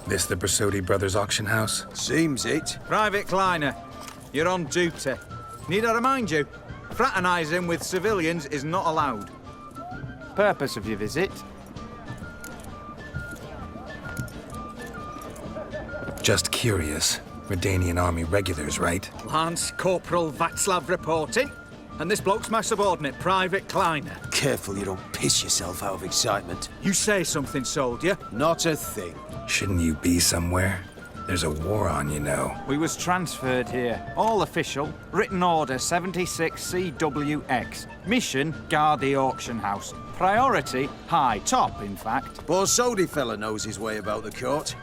This the Bersodi Brothers auction house? Seems it. Private Kleiner, you're on duty. Need I remind you? Fraternising with civilians is not allowed. Purpose of your visit? Just curious. Redanian Army regulars, right? Lance Corporal Václav reporting. And this bloke's my subordinate, Private Kleiner. Careful you don't piss yourself out of excitement. You say something, soldier. Not a thing. Shouldn't you be somewhere? There's a war on, you know. We was transferred here. All official. Written order 76 CWX. Mission, guard the auction house. Priority, high. Top, in fact. Borsodi fella knows his way about the court.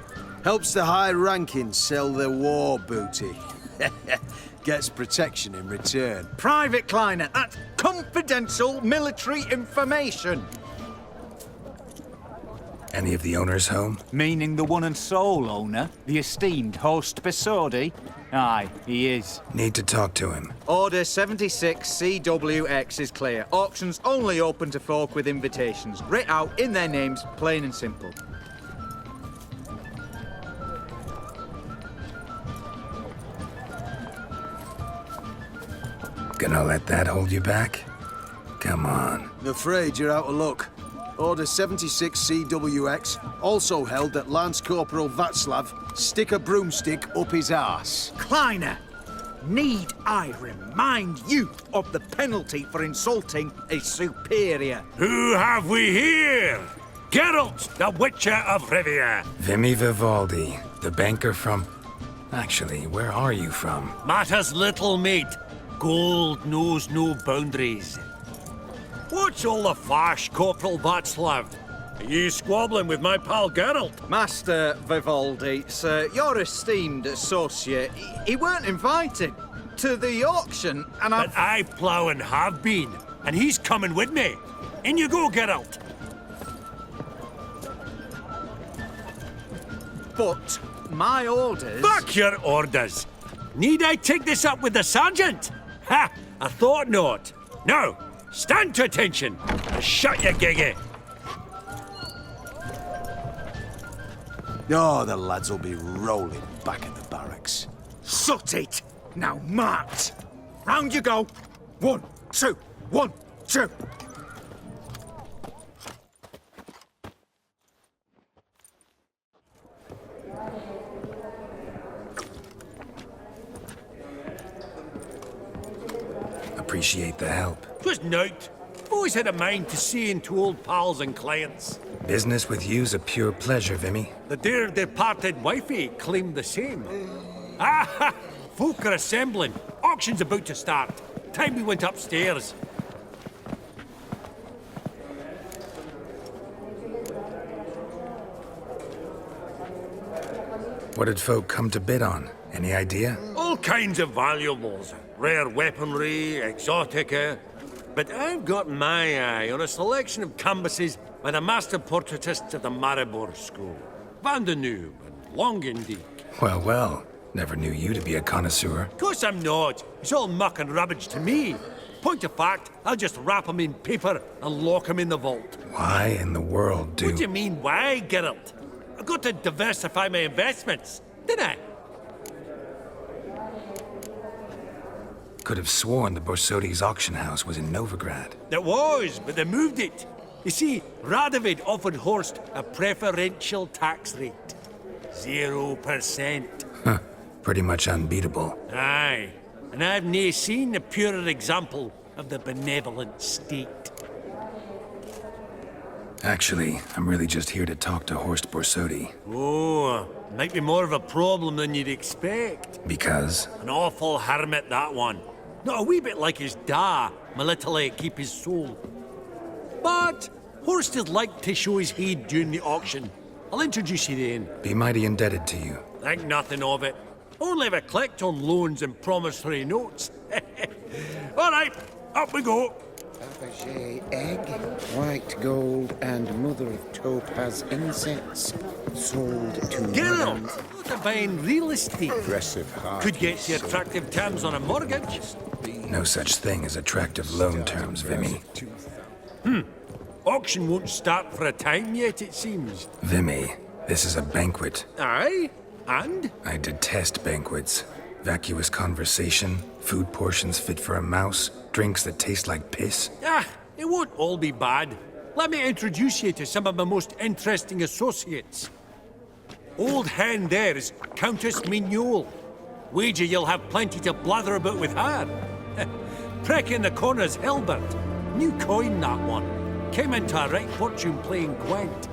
Helps the high rankings sell their war booty. Gets protection in return. Private Kleiner, that's confidential military information. Any of the owners home? Meaning the one and sole owner, the esteemed host Bersodi? Aye, he is. Need to talk to him. Order 76 CWX is clear. Auctions only open to folk with invitations. Writ out in their names, plain and simple. Gonna let that hold you back? Come on. I'm afraid you're out of luck. Order 76 CWX also held that Lance Corporal Václav stick a broomstick up his arse. Kleiner, need I remind you of the penalty for insulting a superior? Who have we here? Geralt, the Witcher of Rivia. Vimy Vivaldi, the banker from... Actually, where are you from? Matters little, mate. Gold knows no boundaries. What's all the fash, Corporal Václav? Are you squabbling with my pal Geralt? Master Vivaldi, sir, your esteemed associate, he weren't invited to the auction, and But I plough and have been, and he's coming with me. In you go, Geralt. But my orders... Back your orders. Need I take this up with the sergeant? Ha! I thought not. Now, stand to attention and shut your giggy. Oh, the lads will be rolling back at the barracks. Shut it! Now march! Round you go! 1, 2, 1, 2! Appreciate the help. Twas nowt. Always had a mind to see into old pals and clients. Business with you's a pure pleasure, Vimy. The dear departed wifey claimed the same. Ah! Folk are assembling. Auction's about to start. Time we went upstairs. What did folk come to bid on? Any idea? All kinds of valuables. Rare weaponry, exotica. But I've got my eye on a selection of canvases by the master portraitists of the Maribor School. Van de Noob and Longendijk. Well, well. Never knew you to be a connoisseur. Of course I'm not. It's all muck and rubbish to me. Point of fact, I'll just wrap 'em in paper and lock 'em in the vault. Why in the world do... What do you mean, why, Geralt? I've got to diversify my investments, didn't I? Could have sworn the Borsodi's auction house was in Novigrad. It was, but they moved it. You see, Radovid offered Horst a preferential tax rate. 0%. Huh. Pretty much unbeatable. Aye, and I've nae seen a purer example of the benevolent state. Actually, I'm really just here to talk to Horst Borsodi. Oh, might be more of a problem than you'd expect. Because? An awful hermit, that one. Not a wee bit like his da, my little keep his soul. But Horst is like to show his head during the auction. I'll introduce you then. Be mighty indebted to you. Think nothing of it. Only ever collect on loans and promissory notes. All right, up we go. Fabergé egg, white gold, and mother of topaz incense. Sold to Get Madame- out! What a buying real estate. Aggressive heart. Could get you attractive terms on a mortgage. No such thing as attractive loan terms, Vimy. Auction won't start for a time yet, it seems. Vimy, This is a banquet. Aye? And? I detest banquets. Vacuous conversation, food portions fit for a mouse, drinks that taste like piss. Ah, it won't all be bad. Let me introduce you to some of my most interesting associates. Old hen there is Countess Mignole. Wager you'll have plenty to blather about with her. Prick in the corner's Hilbert. New coin, that one. Came into a right fortune playing Gwent.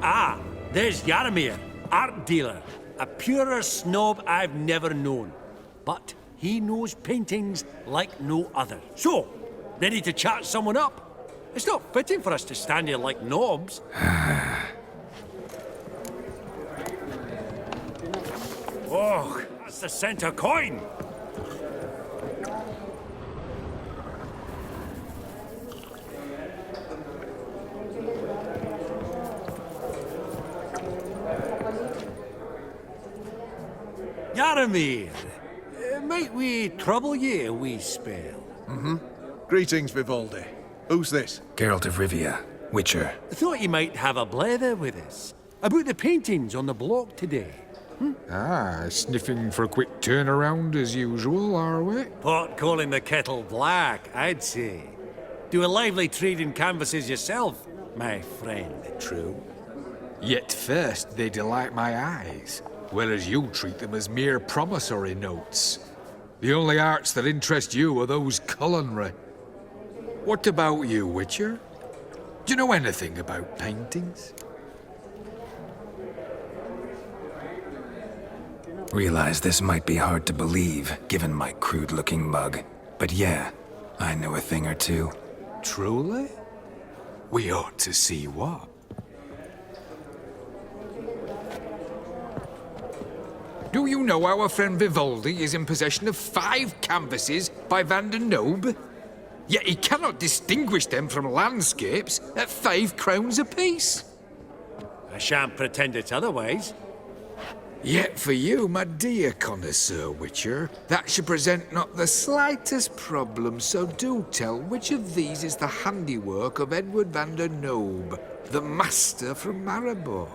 Ah, there's Yaromir, art dealer. A purer snob I've never known. But he knows paintings like no other. So, ready to chat someone up? It's not fitting for us to stand here like knobs. Oh, that's the centre coin. Yaromir, might we trouble ye a wee spell? Greetings, Vivaldi. Who's this? Geralt of Rivia, Witcher. Thought you might have a blether with us. About the paintings on the block today. Ah, sniffing for a quick turnaround as usual, are we? Pot calling the kettle black, I'd say. Do a lively trade in canvases yourself, my friend. True. Yet first they delight my eyes, whereas you treat them as mere promissory notes. The only arts that interest you are those culinary. What about you, Witcher? Do you know anything about paintings? Realize this might be hard to believe, given my crude-looking mug. But yeah, I know a thing or two. Truly? We ought to see what. Do you know our friend Vivaldi is in possession of 5 canvases by Van der Nobe? Yet he cannot distinguish them from landscapes at 5 crowns apiece. I shan't pretend it's otherwise. Yet for you, my dear connoisseur Witcher, that should present not the slightest problem, so do tell which of these is the handiwork of Edward van der Nobe, the master from Maribor.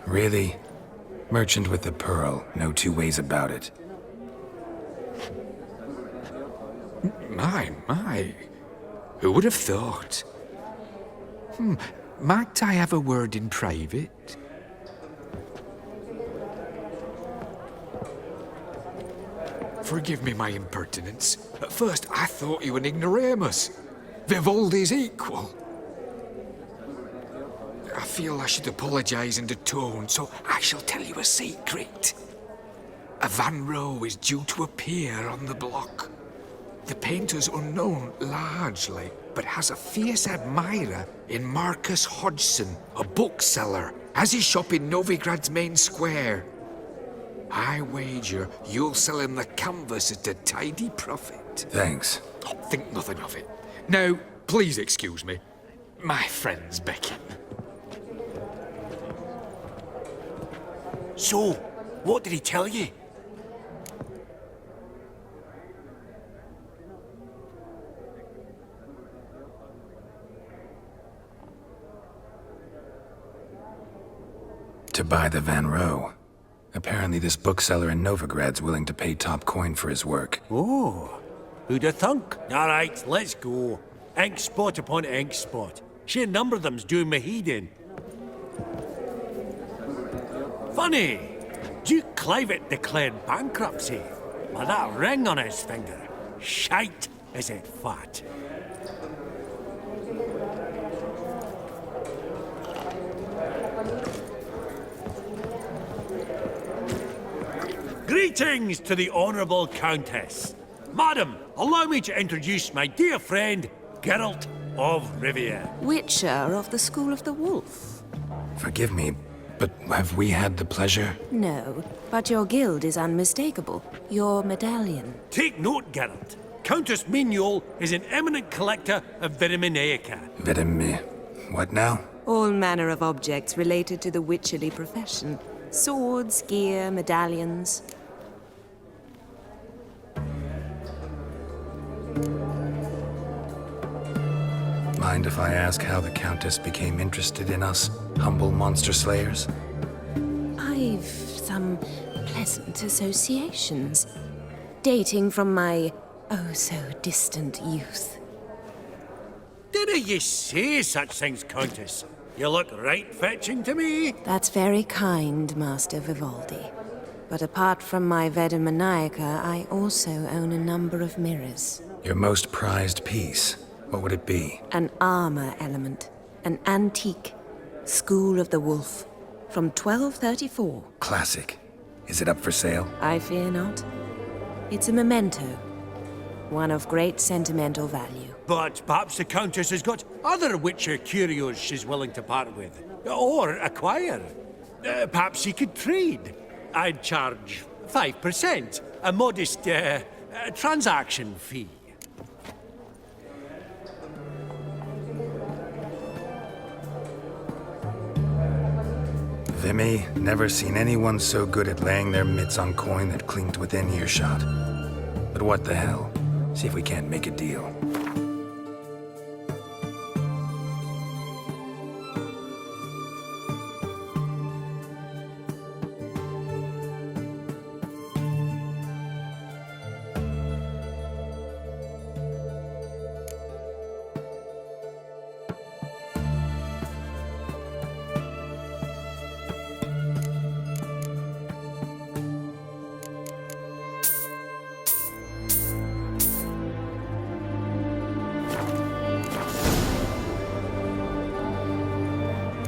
Really? Merchant with the pearl, no two ways about it. My. Who would have thought? Might I have a word in private? Forgive me my impertinence. At first I thought you an ignoramus. Vivaldi's equal. I feel I should apologize and atone, so I shall tell you a secret. A Van Row is due to appear on the block. The painter's unknown largely, but has a fierce admirer in Marcus Hodgson, a bookseller, has his shop in Novigrad's main square. I wager you'll sell him the canvas at a tidy profit. Thanks. Oh, think nothing of it. Now, please excuse me. My friend's beckon. So, what did he tell you? To buy the Van Row. Apparently this bookseller in Novigrad's willing to pay top coin for his work. Oh, who'd have thunk? All right, let's go. Ink spot upon ink spot. Sheer number of them's doing me heed in. Funny, Duke Clivet declared bankruptcy with that ring on his finger. Shite, is it fat? Greetings to the Honourable Countess. Madam, allow me to introduce my dear friend, Geralt of Rivia. Witcher of the School of the Wolf. Forgive me, but have we had the pleasure? No, but your guild is unmistakable. Your medallion. Take note, Geralt. Countess Mignol is an eminent collector of Vitaminaica. What now? All manner of objects related to the witcherly profession. Swords, gear, medallions. Mind if I ask how the Countess became interested in us, humble monster slayers? I've some pleasant associations, dating from my oh-so-distant youth. Dinna ye say such things, Countess? You look right fetching to me. That's very kind, Master Vivaldi. But apart from my Vedamaniaca, I also own a number of mirrors. Your most prized piece, what would it be? An armor element. An antique. School of the Wolf. From 1234. Classic. Is it up for sale? I fear not. It's a memento. One of great sentimental value. But perhaps the Countess has got other Witcher curios she's willing to part with. Or acquire. Perhaps he could trade. I'd charge 5%. A modest transaction fee. Vimy, never seen anyone so good at laying their mitts on coin that clinked within earshot. But what the hell? See if we can't make a deal.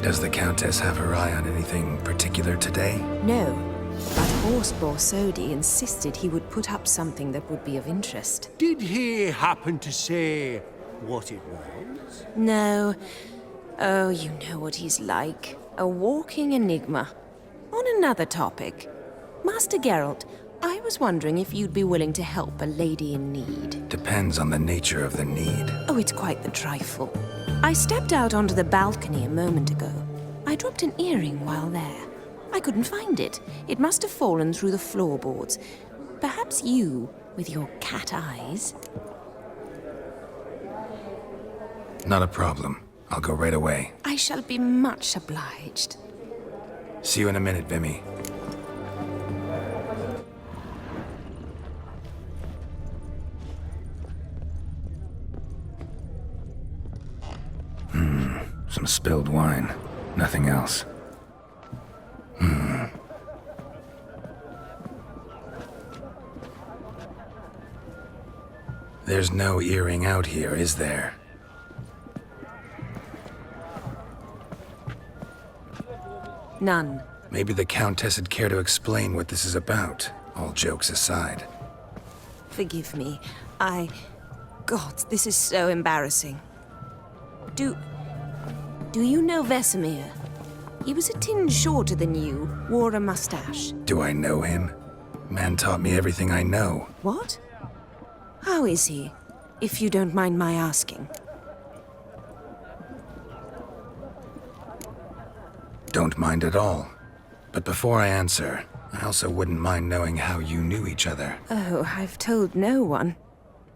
Does the Countess have her eye on anything particular today? No, but Horse Borsodi insisted he would put up something that would be of interest. Did he happen to say what it was? No. Oh, you know what he's like. A walking enigma. On another topic, Master Geralt, I was wondering if you'd be willing to help a lady in need. Depends on the nature of the need. Oh, it's quite the trifle. I stepped out onto the balcony a moment ago. I dropped an earring while there. I couldn't find it. It must have fallen through the floorboards. Perhaps you, with your cat eyes. Not a problem. I'll go right away. I shall be much obliged. See you in a minute, Vimy. Some spilled wine. Nothing else. There's no earring out here, is there? None. Maybe the Countess would care to explain what this is about, all jokes aside. Forgive me. God, this is so embarrassing. Do you know Vesemir? He was a tinge shorter than you, wore a mustache. Do I know him? Man taught me everything I know. What? How is he, if you don't mind my asking? Don't mind at all. But before I answer, I also wouldn't mind knowing how you knew each other. Oh, I've told no one.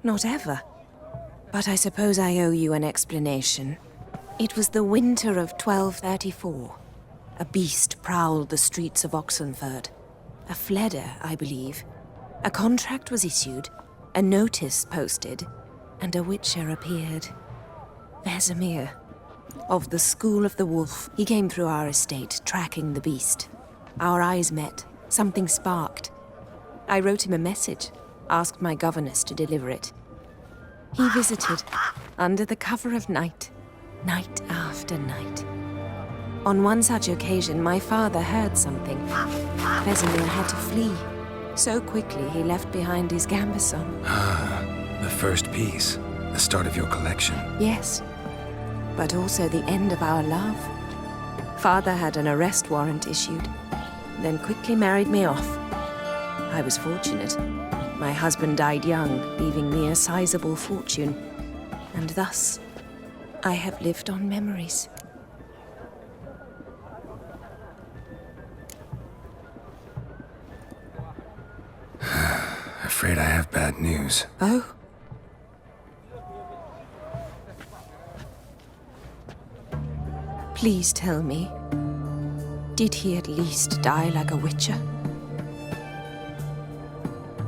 Not ever. But I suppose I owe you an explanation. It was the winter of 1234. A beast prowled the streets of Oxenford. A fleder, I believe. A contract was issued, a notice posted, and a witcher appeared. Vesemir. Of the School of the Wolf. He came through our estate, tracking the beast. Our eyes met. Something sparked. I wrote him a message, asked my governess to deliver it. He visited, under the cover of night, night after night. On one such occasion, my father heard something. Vesemir had to flee. So quickly he left behind his gambeson. The first piece. The start of your collection. Yes, but also the end of our love. Father had an arrest warrant issued, then quickly married me off. I was fortunate. My husband died young, leaving me a sizable fortune. And thus, I have lived on memories. Afraid I have bad news. Oh? Please tell me, did he at least die like a witcher?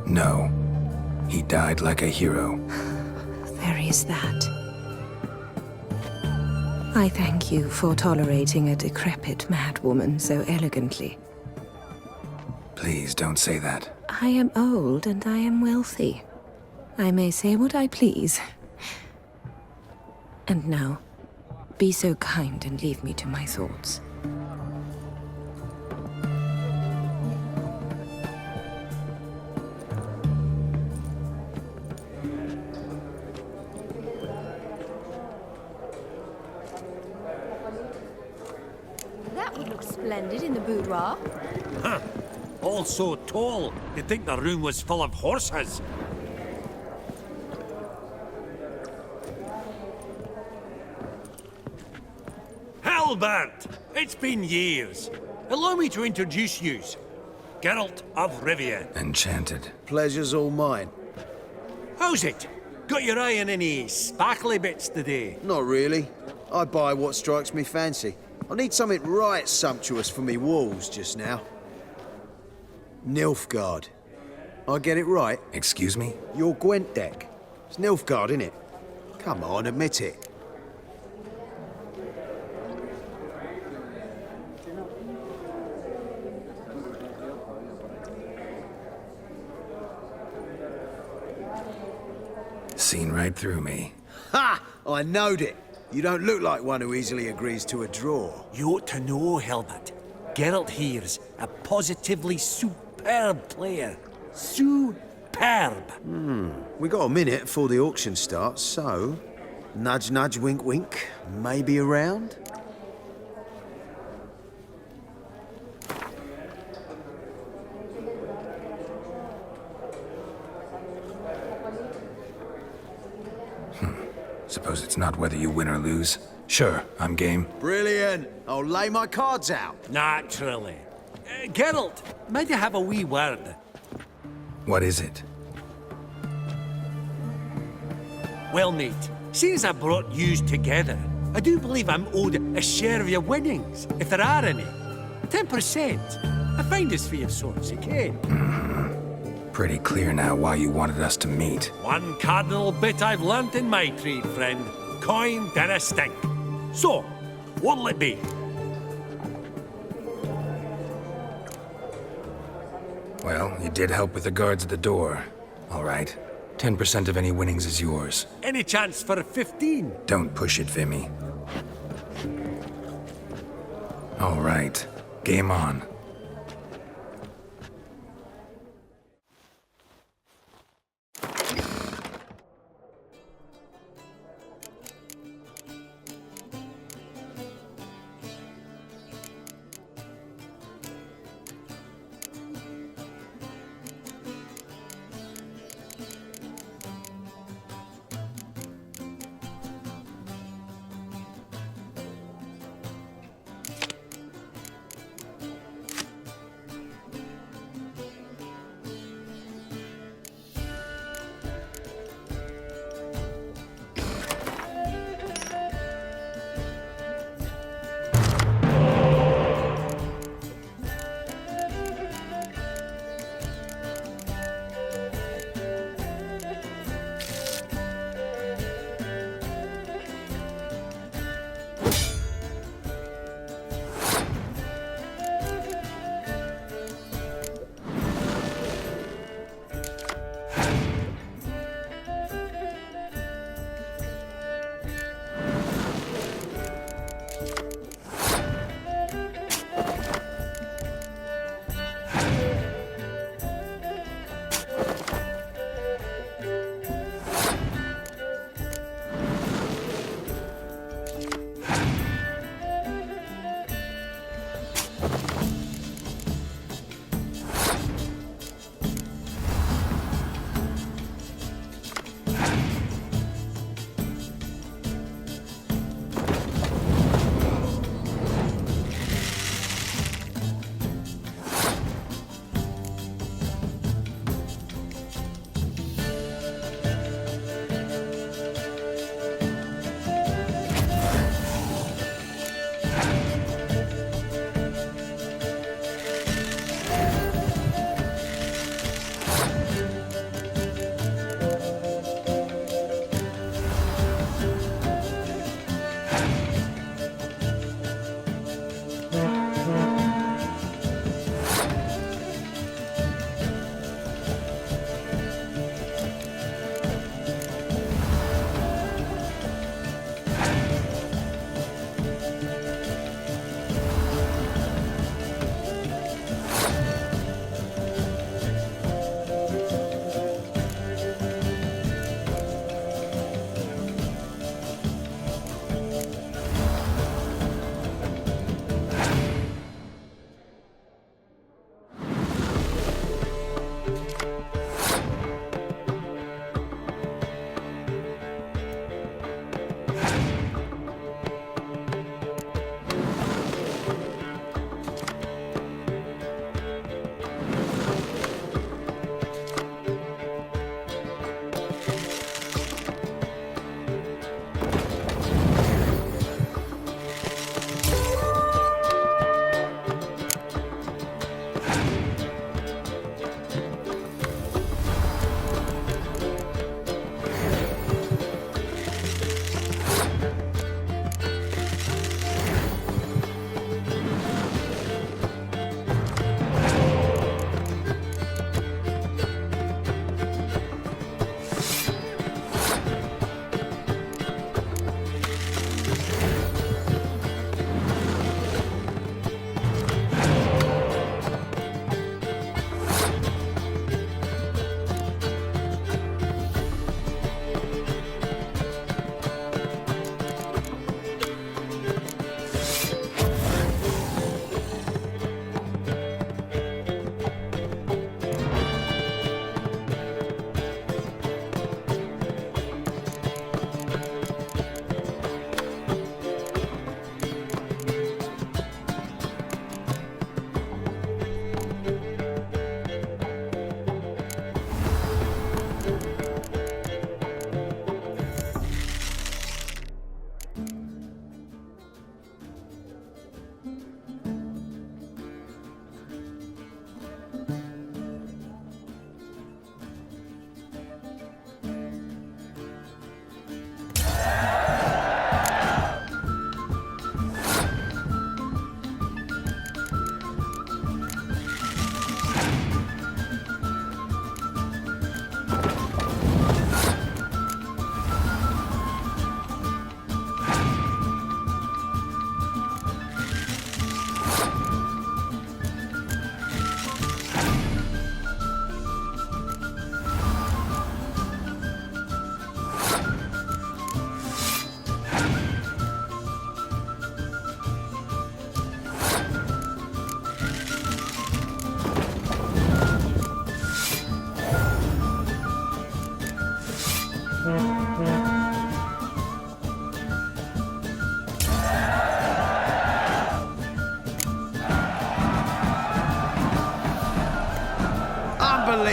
No. He died like a hero. There is that. I thank you for tolerating a decrepit madwoman so elegantly. Please don't say that. I am old and I am wealthy. I may say what I please. And now, be so kind and leave me to my thoughts. That would look splendid in the boudoir. Huh. All so tall, you'd think the room was full of horses. Halbert! It's been years. Allow me to introduce yous. Geralt of Rivia. Enchanted. Pleasure's all mine. How's it? Got your eye on any sparkly bits today? Not really. I buy what strikes me fancy. I need something right sumptuous for me walls just now. Nilfgaard. I get it right? Excuse me? Your Gwent deck. It's Nilfgaard, innit? Come on, admit it. Seen right through me. Ha! I knowed it. You don't look like one who easily agrees to a draw. You ought to know, Helmut. Geralt here's a positively superb player. Superb. We got a minute before the auction starts, so... Nudge, nudge, wink, wink. Maybe around? Suppose it's not whether you win or lose. Sure, I'm game. Brilliant. I'll lay my cards out. Naturally. Geralt, might I have a wee word? What is it? Well, mate, seeing as I brought yous together, I do believe I'm owed a share of your winnings, if there are any. 10%. A finder's fee of sorts, you can. Pretty clear now why you wanted us to meet. One cardinal bit I've learnt in my trade, friend. Coin dinna stink. So, what'll it be? Well, you did help with the guards at the door. All right. 10% of any winnings is yours. Any chance for 15? Don't push it, Vimy. All right. Game on.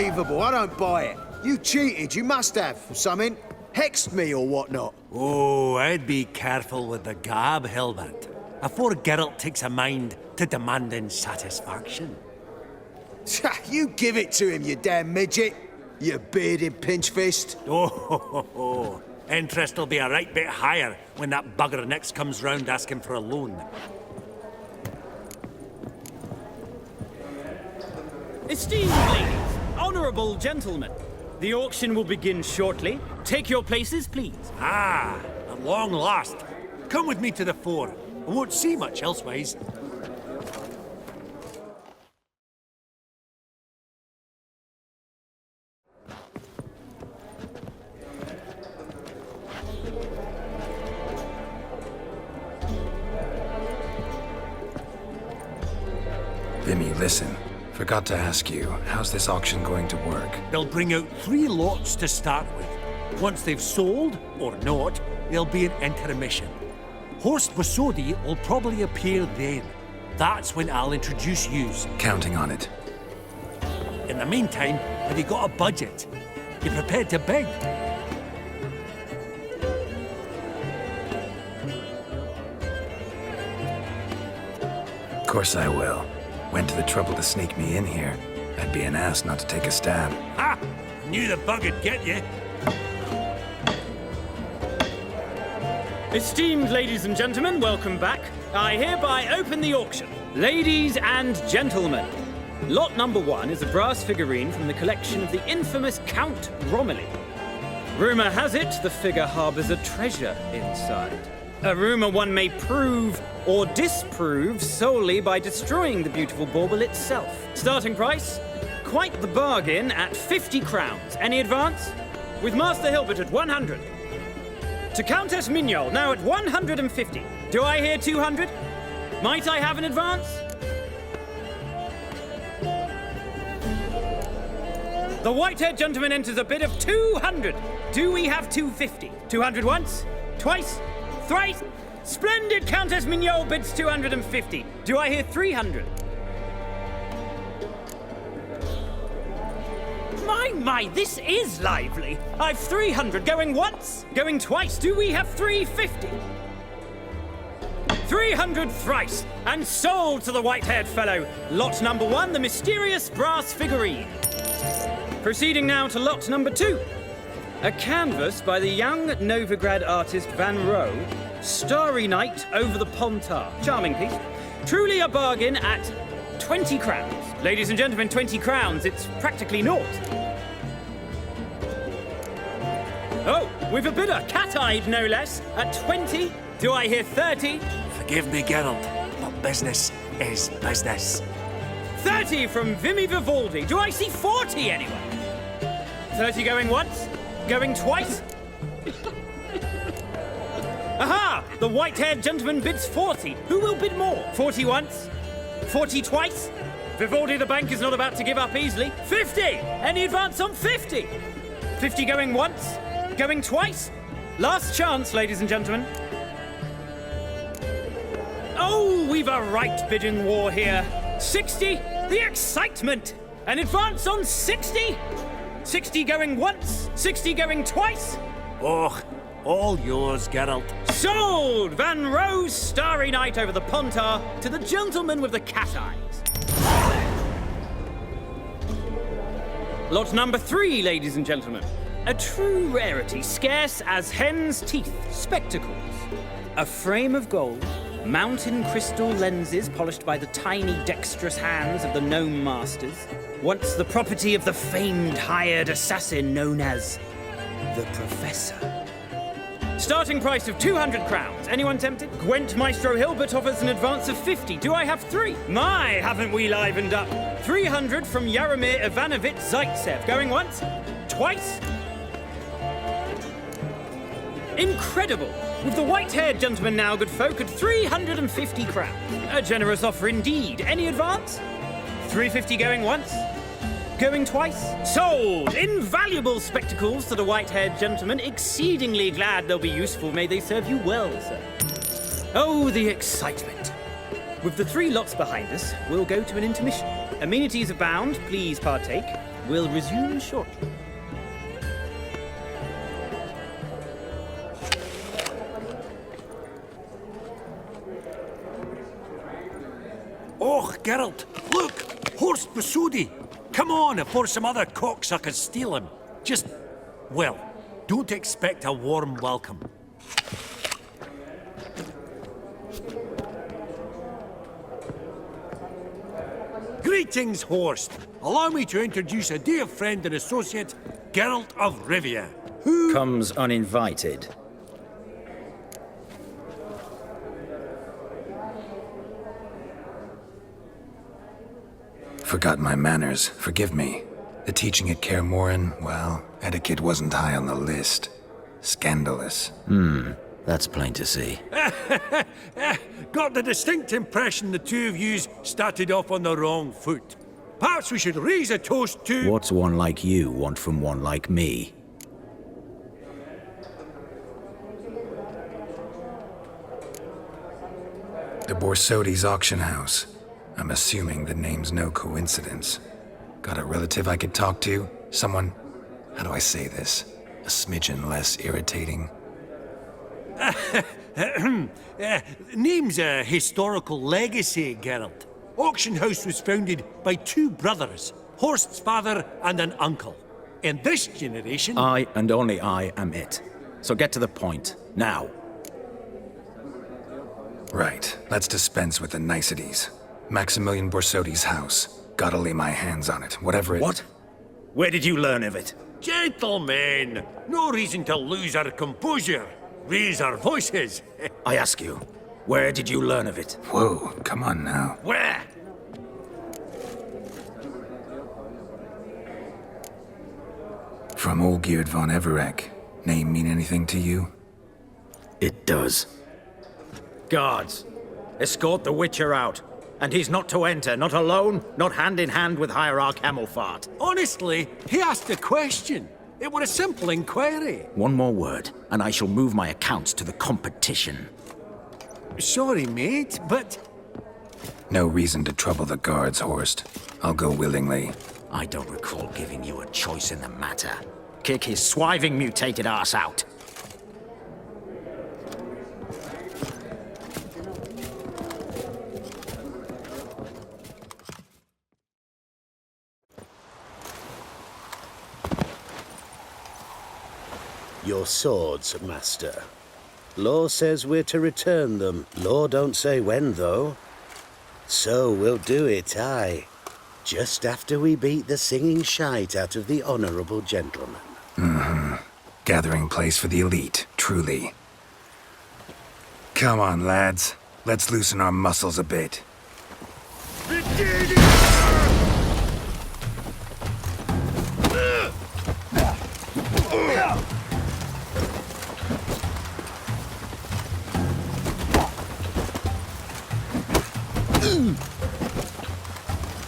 Unbelievable. I don't buy it. You cheated. You must have. Something. Hexed me or whatnot. Oh, I'd be careful with the gab, Hilbert, afore Geralt takes a mind to demanding satisfaction. You give it to him, you damn midget. You bearded pinch-fist. Oh, interest will be a right bit higher when that bugger next comes round asking for a loan. Esteemed ladies, honourable gentlemen, the auction will begin shortly. Take your places, please. Ah, at long last. Come with me to the fore. I won't see much elsewise. Vimy, listen. Forgot to ask you, how's this auction going to work? They'll bring out 3 lots to start with. Once they've sold, or not, there'll be an intermission. Horst Bosodi will probably appear then. That's when I'll introduce yous. Counting on it. In the meantime, have you got a budget? You prepared to beg? Of course I will. Went to the trouble to sneak me in here. I'd be an ass not to take a stab. Ha! Knew the bug'd get you. Esteemed ladies and gentlemen, welcome back. I hereby open the auction. Ladies and gentlemen, lot number 1 is a brass figurine from the collection of the infamous Count Romilly. Rumour has it the figure harbours a treasure inside. A rumour one may prove or disprove solely by destroying the beautiful bauble itself. Starting price? Quite the bargain at 50 crowns. Any advance? With Master Hilbert at 100. To Countess Mignol, now at 150. Do I hear 200? Might I have an advance? The white-haired gentleman enters a bid of 200. Do we have 250? 200 once? Twice? Thrice? Splendid! Countess Mignol bids 250. Do I hear 300? My, this is lively. I've 300 going once, going twice. Do we have 350? 300 thrice, and sold to the white-haired fellow. Lot number 1, the mysterious brass figurine. Proceeding now to lot number 2. A canvas by the young Novigrad artist Van Rohe, Starry Night over the Pontar. Charming piece. Truly a bargain at 20 crowns. Ladies and gentlemen, 20 crowns. It's practically naught. Oh, we've a bidder, cat-eyed no less, at 20. Do I hear 30? Forgive me, Geralt, but business is business. 30 from Vimy Vivaldi. Do I see 40 anyway? 30 going once? Going twice? Aha! The white-haired gentleman bids 40. Who will bid more? 40 once? 40 twice? Vivaldi the bank is not about to give up easily. 50! Any advance on 50? 50 going once? Going twice? Last chance, ladies and gentlemen. Oh, we've a right bidding war here. 60? The excitement! An advance on 60? 60 going once? 60 going twice? Oh, all yours, Geralt. Sold! Van Rohe's Starry Night over the Pontar to the gentleman with the cat eyes. Lot number 3, ladies and gentlemen. A true rarity, scarce as hen's teeth. Spectacles. A frame of gold, mountain crystal lenses polished by the tiny, dexterous hands of the gnome masters. Once the property of the famed hired assassin known as the Professor. Starting price of 200 crowns. Anyone tempted? Gwent Maestro Hilbert offers an advance of 50. Do I have 3? My, haven't we livened up? 300 from Yaromir Ivanovich Zaitsev. Going once? Twice? Incredible! With the white-haired gentleman now, good folk, at 350 crowns. A generous offer indeed. Any advance? 350 going once? Going twice? Sold! Invaluable spectacles to the white-haired gentleman. Exceedingly glad they'll be useful. May they serve you well, sir. Oh, the excitement. With the 3 lots behind us, we'll go to an intermission. Amenities abound, please partake. We'll resume shortly. Oh, Geralt, look! Horst Basudi! Come on, before some other cocksuckers steal him. Just, well, don't expect a warm welcome. Greetings, Horst. Allow me to introduce a dear friend and associate, Geralt of Rivia. Who comes uninvited. Forgot my manners. Forgive me. The teaching at Kaer Morhen, well, etiquette wasn't high on the list. Scandalous. That's plain to see. Got the distinct impression the two of yous started off on the wrong foot. Perhaps we should raise a toast to... What's one like you want from one like me? The Borsodi's auction house. I'm assuming the name's no coincidence. Got a relative I could talk to? Someone, how do I say this? A smidgen less irritating? Name's a historical legacy, Geralt. Auction house was founded by two brothers, Horst's father and an uncle. In this generation... I and only I am it. So get to the point, now. Right, let's dispense with the niceties. Maximilian Borsodi's house. Gotta lay my hands on it, whatever it... What? Where did you learn of it? Gentlemen, no reason to lose our composure. Raise our voices. I ask you, where did you learn of it? Whoa, come on now. Where? From Olgierd von Everec. Name mean anything to you? It does. Guards, escort the Witcher out. And he's not to enter, not alone, not hand in hand with Hierarch Hemelfart. Honestly, he asked a question. It were a simple inquiry. One more word, and I shall move my accounts to the competition. Sorry, mate, but... No reason to trouble the guards, Horst. I'll go willingly. I don't recall giving you a choice in the matter. Kick his swiving mutated ass out. Your swords, master. Law says we're to return them. Law don't say when, though. So we'll do it, aye. Just after we beat the singing shite out of the honourable gentleman. Gathering place for the elite, truly. Come on, lads. Let's loosen our muscles a bit.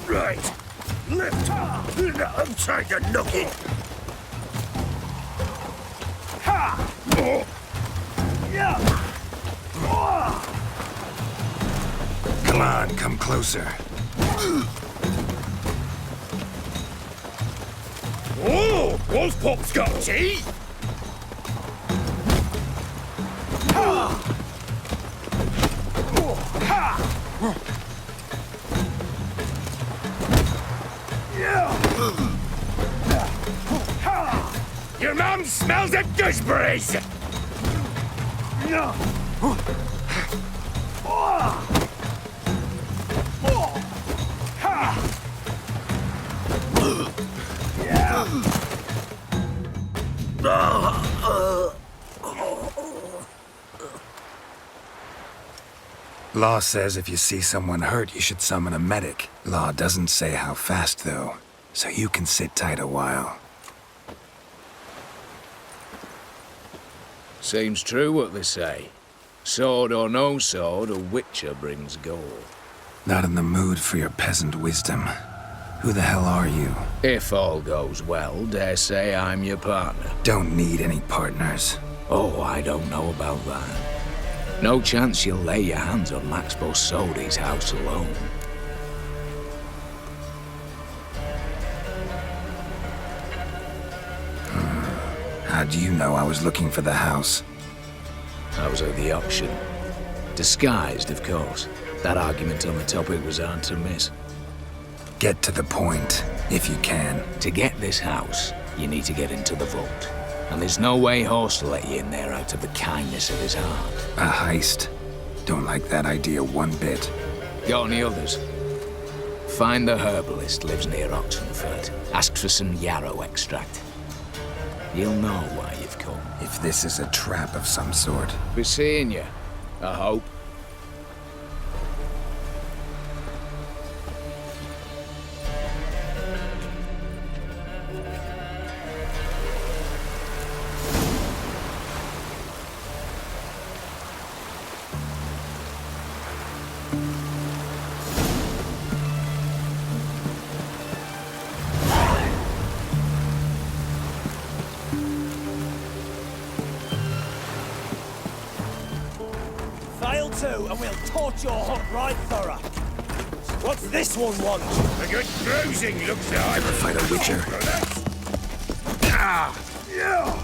Right. Lift. Outside the nookie. Ha! Yeah. Come on, come closer. Oh, Wolf Pop's got teeth. Ha! Ha! Your mom smells of gooseberries! Law says if you see someone hurt, you should summon a medic. Law doesn't say how fast, though, so you can sit tight a while. Seems true what they say. Sword or no sword, a witcher brings gold. Not in the mood for your peasant wisdom. Who the hell are you? If all goes well, dare say I'm your partner. Don't need any partners. Oh, I don't know about that. No chance you'll lay your hands on Max Borsodi's house alone. How'd you know I was looking for the house? I was at the auction. Disguised, of course. That argument on the topic was hard to miss. Get to the point, if you can. To get this house, you need to get into the vault. And there's no way Horst will let you in there out of the kindness of his heart. A heist? Don't like that idea one bit. Got any others? Find the herbalist lives near Oxenford. Ask for some yarrow extract. You'll know why you've come. If this is a trap of some sort. Be seeing you, I hope. Fail to, and we'll torch your hut right thorough. What's this one want? A good bruising looks like. Ever fight a witcher? Ah! Yeah!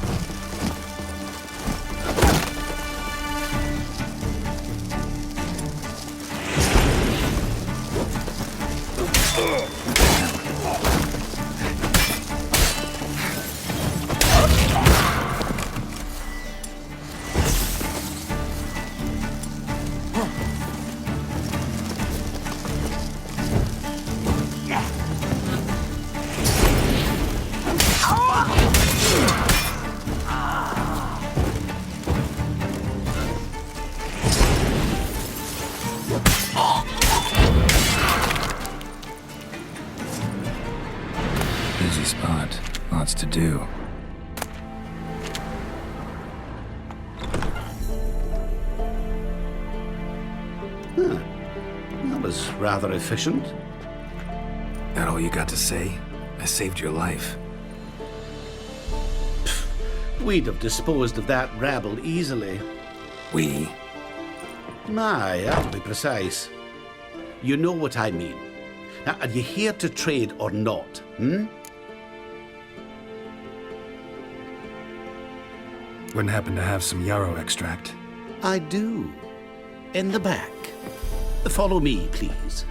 Busy spot. Lots to do. That was rather efficient. That all you got to say? I saved your life. We'd have disposed of that rabble easily. We? Aye, I'll be precise. You know what I mean. Now, are you here to trade or not, hmm? Wouldn't happen to have some yarrow extract. I do. In the back. Follow me, please.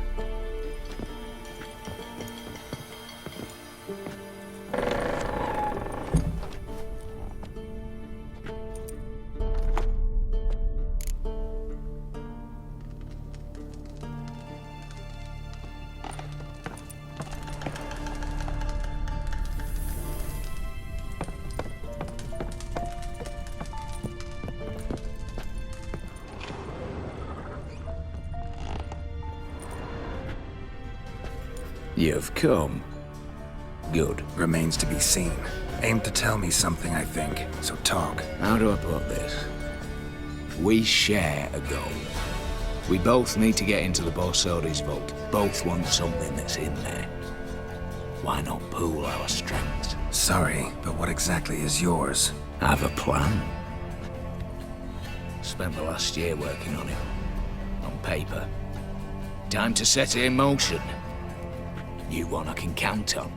You've come. Good. Remains to be seen. Aim to tell me something, I think. So talk. How do I put this? We share a goal. We both need to get into the Borsodi's vault. Both want something that's in there. Why not pool our strengths? Sorry, but what exactly is yours? I have a plan. Spent the last year working on it. On paper. Time to set it in motion. You one I can count on.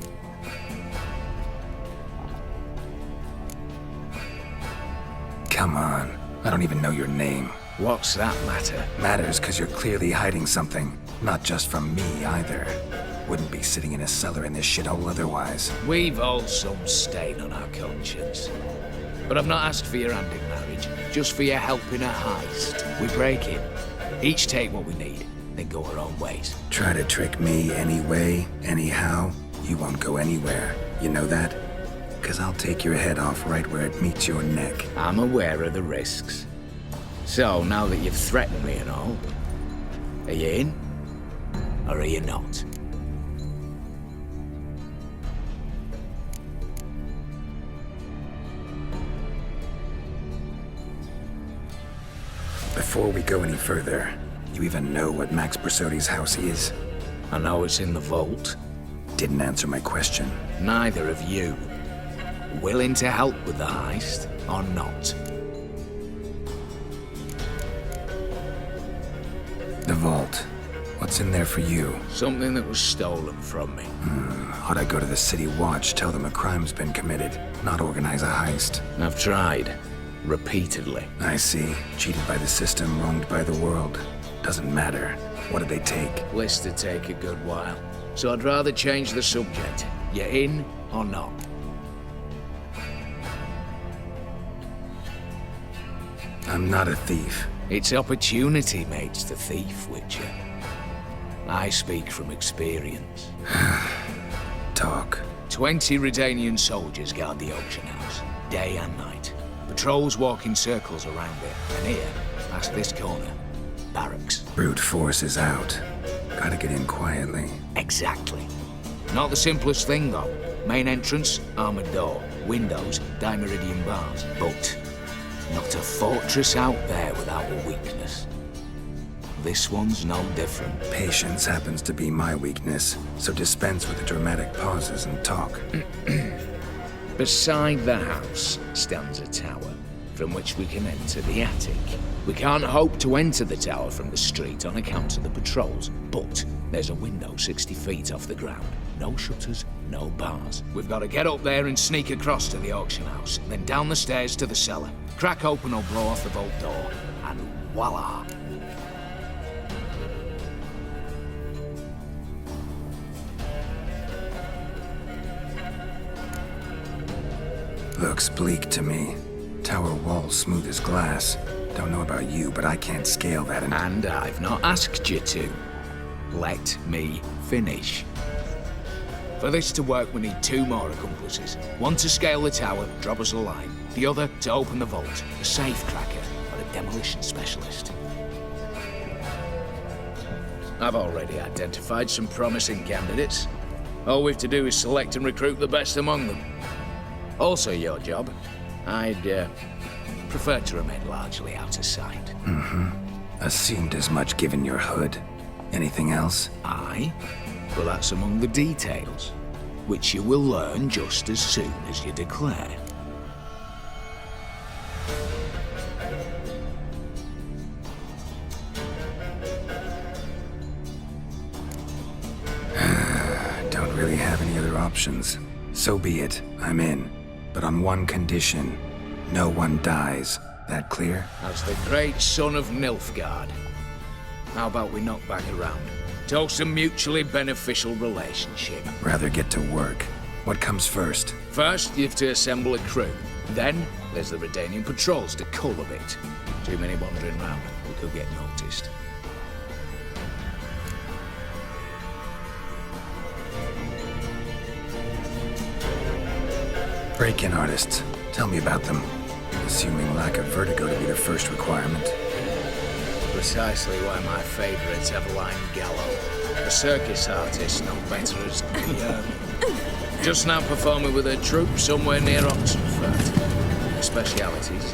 Come on. I don't even know your name. What's that matter? Matters because you're clearly hiding something. Not just from me, either. Wouldn't be sitting in a cellar in this shithole otherwise. We've all some stain on our conscience. But I've not asked for your hand in marriage, just for your help in a heist. We break it. Each take what we need, then go our own ways. Try to trick me anyway, anyhow, you won't go anywhere. You know that? Because I'll take your head off right where it meets your neck. I'm aware of the risks. So, now that you've threatened me and all, are you in? Or are you not? Before we go any further, you even know what Max Borsodi's house is? I know it's in the vault. Didn't answer my question. Neither of you. Willing to help with the heist, or not? The vault. What's in there for you? Something that was stolen from me. Ought I go to the city watch, tell them a crime's been committed, not organize a heist? I've tried. Repeatedly. I see. Cheated by the system, wronged by the world. Doesn't matter. What did they take? List to take a good while. So I'd rather change the subject. You in or not? I'm not a thief. It's opportunity makes the thief, Witcher. I speak from experience. Talk. 20 Redanian soldiers guard the auction house, day and night. Patrols walk in circles around it, and here, past this corner, barracks. Brute force is out. Gotta get in quietly. Exactly. Not the simplest thing, though. Main entrance, armored door. Windows, dimeridian bars. But not a fortress out there without a weakness. This one's no different. Patience happens to be my weakness, so dispense with the dramatic pauses and talk. Beside the house stands a tower, from which we can enter the attic. We can't hope to enter the tower from the street on account of the patrols, but there's a window 60 feet off the ground. No shutters, no bars. We've got to get up there and sneak across to the auction house, then down the stairs to the cellar. Crack open or blow off the vault door, and voila! Looks bleak to me. Tower walls smooth as glass. Don't know about you, but I can't scale that And I've not asked you to. Let me finish. For this to work, we need 2 more accomplices. One to scale the tower, drop us a line. The other to open the vault, a safe cracker or a demolition specialist. I've already identified some promising candidates. All we've to do is select and recruit the best among them. Also your job. I'd prefer to remain largely out of sight. Assumed as much given your hood. Anything else? Aye, but that's among the details, which you will learn just as soon as you declare. Don't really have any other options. So be it. I'm in. But on one condition. No one dies. That clear? As the great son of Nilfgaard. How about we knock back around? Toast a mutually beneficial relationship. Rather get to work. What comes first? First, you have to assemble a crew. Then, there's the Redanian patrols to cull a bit. Too many wandering round. We could get noticed. Break-in artists. Tell me about them. Assuming lack of vertigo to be the first requirement. Precisely why my favourite's Eveline Gallo. A circus artist, no better as Guillermo. Just now performing with her troupe somewhere near Oxenford. Her specialities,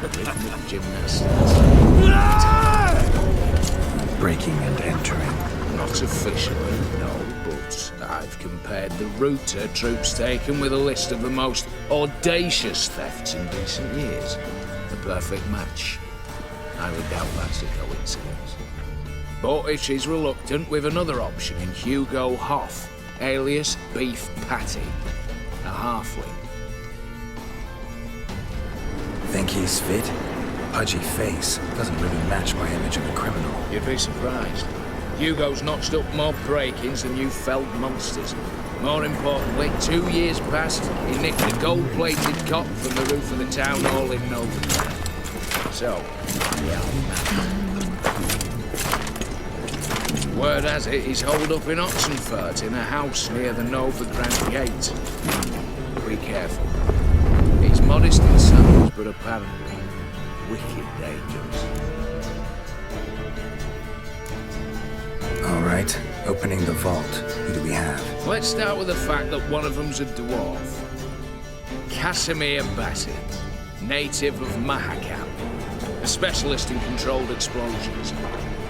rhythmic gymnastics. Breaking and entering. Not officially, no, but I've compared the route her troope's taken with a list of the most audacious thefts in recent years. The perfect match. I would doubt that's a coincidence. But if she's reluctant, we've another option in Hugo Hoff, alias Beef Patty, a halfling. Think he's fit? Pudgy face. Doesn't really match my image of a criminal. You'd be surprised. Hugo's notched up more break-ins than you felled monsters. More importantly, 2 years past, he nicked a gold-plated cop from the roof of the town hall in Novigrad. So, yeah. Word has it, he's holed up in Oxenfurt in a house near the Novigrad gate. Be careful. He's modest in size, but apparently wicked dangerous. All right, opening the vault. Who do we have? Let's start with the fact that one of them's a dwarf. Casimir Bassett, native of Mahakam, a specialist in controlled explosions.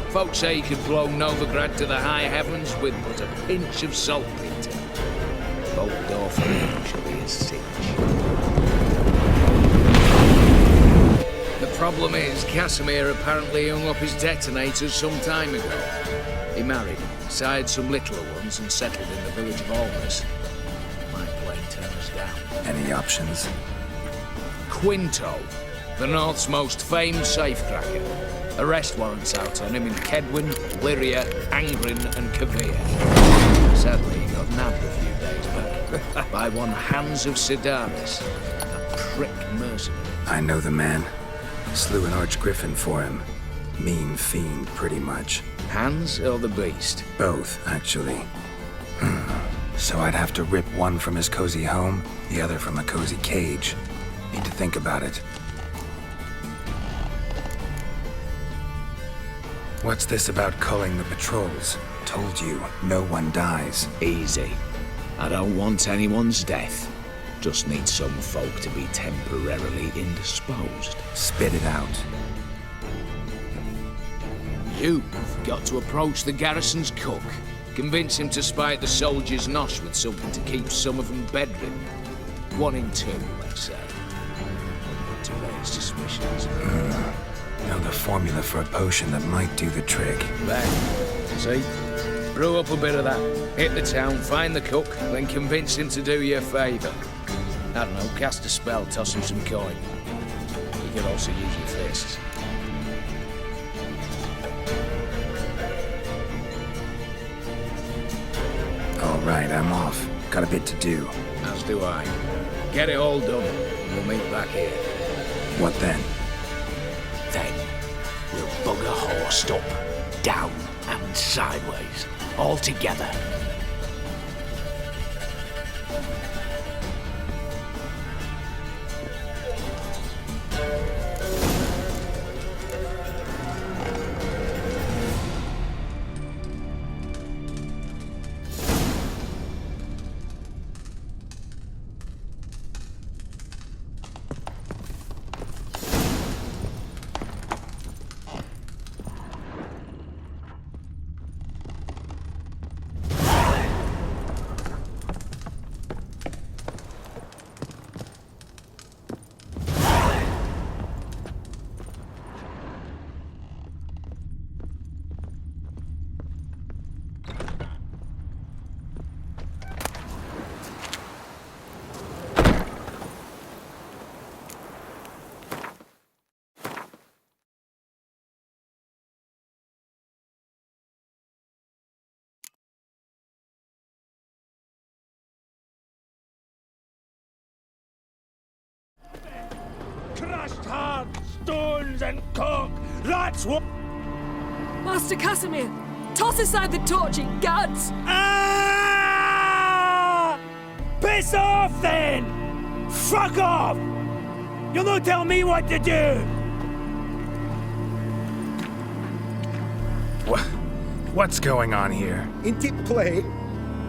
Folks say he could blow Novigrad to the high heavens with but a pinch of saltpeter. Bolt door for him should be a cinch. The problem is, Casimir apparently hung up his detonators some time ago. He married, sired some littler ones, and settled in the village of Almas. Might plain turn us down. Any options? Quinto, the North's most famed safecracker. Arrest warrants out on him in Kedwin, Lyria, Angrin, and Kavir. Sadly, he got nabbed a few days back by one Hans of Sidaris, a prick mercenary. I know the man. Slew an archgriffin for him. Mean fiend, pretty much. Hans or the beast? Both, actually. So I'd have to rip one from his cozy home, the other from a cozy cage. Need to think about it. What's this about culling the patrols? Told you, no one dies. Easy. I don't want anyone's death. Just need some folk to be temporarily indisposed. Spit it out. You've got to approach the garrison's cook. Convince him to spite the soldiers' nosh with something to keep some of them bedridden. 1 in 2, let's say. To raise suspicions. Know the formula for a potion that might do the trick. There. See? Brew up a bit of that. Hit the town, find the cook, then convince him to do you a favour. I don't know, cast a spell, toss him some coin. You can also use your fists. All right, I'm off. Got a bit to do. As do I. Get it all done, and we'll meet back here. What then? Then, we'll bugger horsed up, down and sideways, all together. Crushed hard, stones and coke. That's what. Master Casimir, toss aside the torch, it gads. Ah! Piss off then! Fuck off! You'll not tell me what to do! What's going on here? Ain't it plain?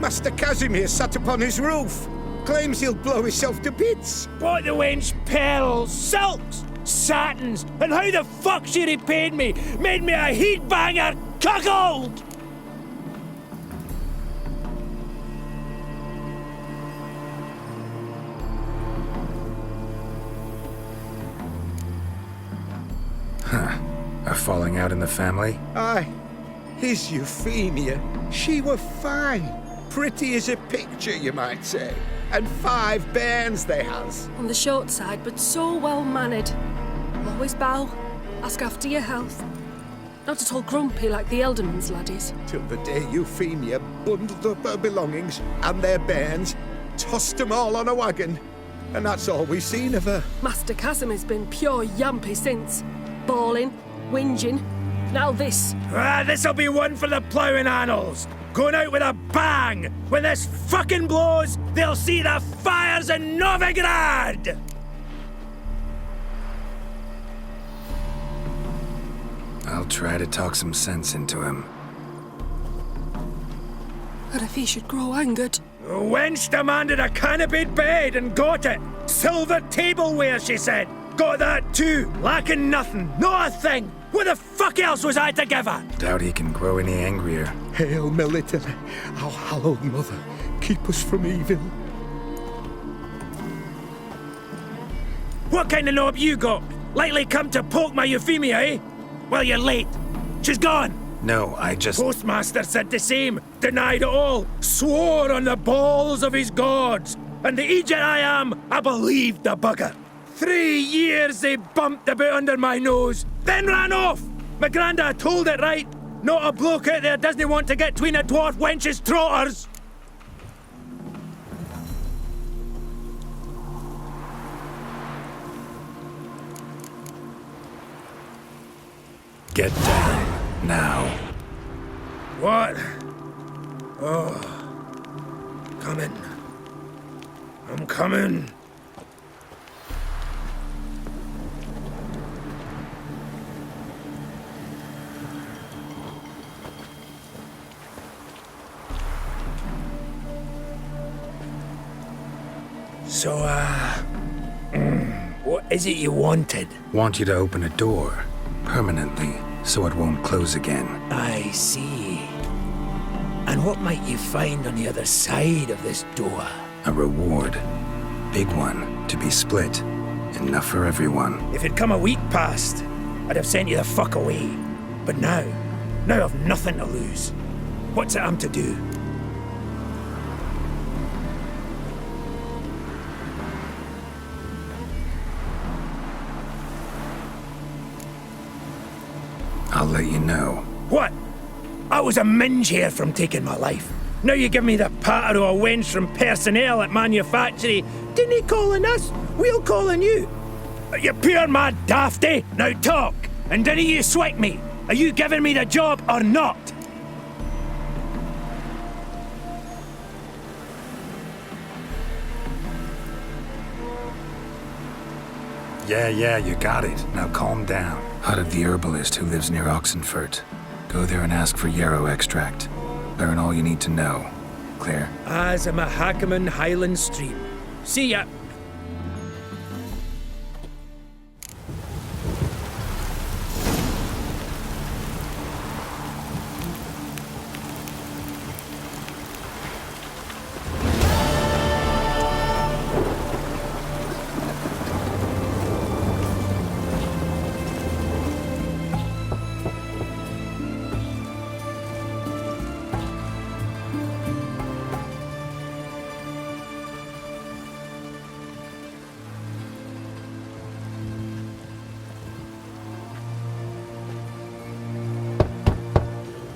Master Casimir sat upon his roof. Claims he'll blow himself to bits. Bought the wench pearls, silks, satins, and how the fuck she repaid me? Made me a heat banger cuckold! Huh. A falling out in the family? Aye. His Euphemia, she were fine. Pretty as a picture, you might say. And 5 bairns they has. On the short side, but so well mannered. Always bow, ask after your health. Not at all grumpy like the Elderman's laddies. Till the day Euphemia bundled up her belongings and their bairns, tossed them all on a wagon. And that's all we've seen of her. Master Casimir's been pure yampy since. Bawling, whinging, now this. This'll be one for the ploughing annals. Going out with a bang! When this fucking blows, they'll see the fires in Novigrad! I'll try to talk some sense into him. But if he should grow angered... The wench demanded a canopied bed and got it. Silver tableware, she said. Got that too. Lacking nothing. Not a thing. What the fuck else was I to give her? Doubt he can grow any angrier. Hail Melitele, our hallowed mother, keep us from evil. What kind of knob you got? Likely come to poke my Euphemia, eh? Well, you're late. She's gone. No, I just... Postmaster said the same. Denied it all. Swore on the balls of his gods. And the Egypt I am, I believed the bugger. 3 years they bumped about under my nose, then ran off. My granda told it right. Not a bloke out there doesn't want to get between a dwarf wench's trotters. Get down, now. What? Oh. Coming. I'm coming. So, what is it you wanted? Want you to open a door, permanently, so it won't close again. I see. And what might you find on the other side of this door? A reward. Big one, to be split. Enough for everyone. If it'd come a week past, I'd have sent you the fuck away. But now I've nothing to lose. What's it I'm to do? I'll let you know. What? I was a minge here from taking my life. Now you give me the patter of a wench from personnel at manufactory. Didn't he calling us? We'll calling you. You pure mad dafty. Now talk. And didn't you swick me? Are you giving me the job or not? Yeah, you got it. Now calm down. Hut of the herbalist who lives near Oxenfurt. Go there and ask for yarrow extract. Learn all you need to know. Clear? As a Mahakaman Highland Stream. See ya.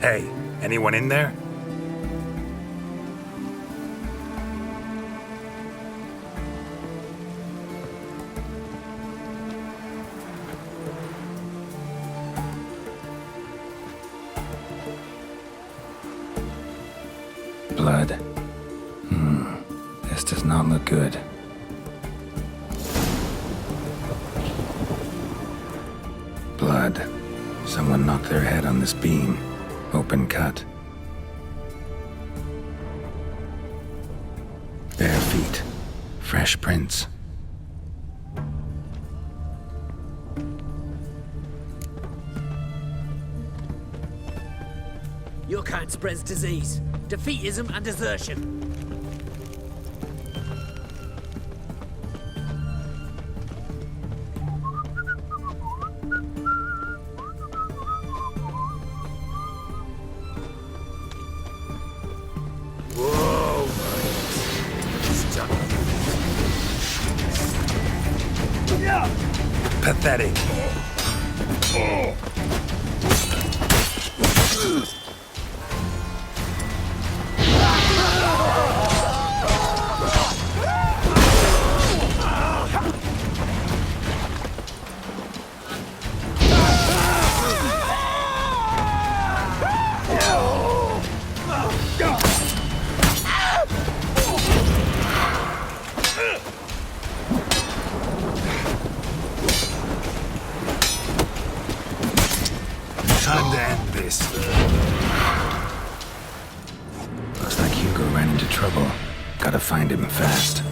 Hey, anyone in there? Blood. This does not look good. Blood. Someone knocked their head on this beam. Open cut. Bare feet. Fresh prints. Your kind spreads disease, defeatism and desertion. Pathetic. Time to end this. Looks like Hugo ran into trouble. Gotta find him fast.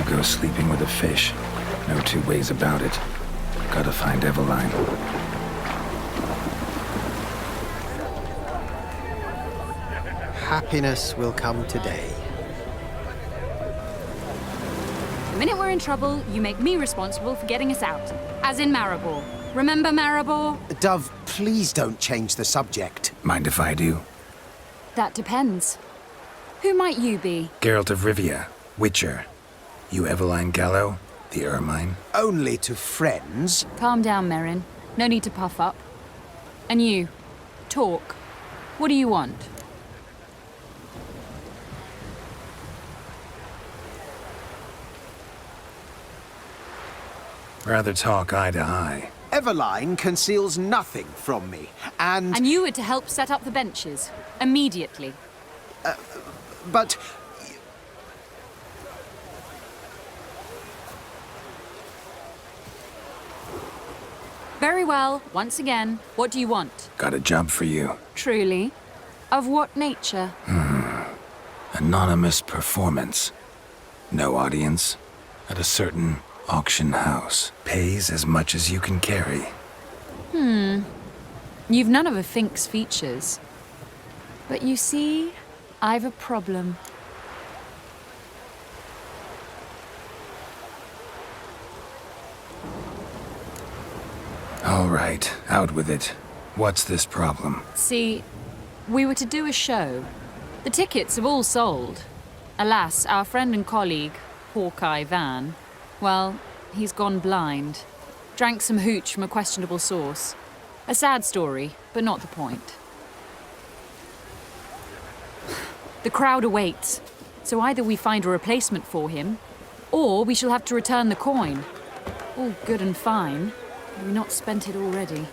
Hugo sleeping with a fish. No two ways about it. Gotta find Eveline. Happiness will come today. The minute we're in trouble, you make me responsible for getting us out. As in Maribor. Remember Maribor? Dove, please don't change the subject. Mind if I do? That depends. Who might you be? Geralt of Rivia, Witcher. You Eveline Gallo, the Ermine? Only to friends. Calm down, Merrin. No need to puff up. And you, talk. What do you want? Rather talk eye to eye. Eveline conceals nothing from me, and... And you were to help set up the benches. Immediately. But... Very well. Once again, what do you want? Got a job for you. Truly? Of what nature? Anonymous performance. No audience. At a certain auction house. Pays as much as you can carry. You've none of a Fink's features. But you see, I've a problem. All right, out with it. What's this problem? See, we were to do a show. The tickets have all sold. Alas, our friend and colleague, Hawkeye Van, well, he's gone blind. Drank some hooch from a questionable source. A sad story, but not the point. The crowd awaits, so either we find a replacement for him, or we shall have to return the coin. All good and fine. Have we not spent it already?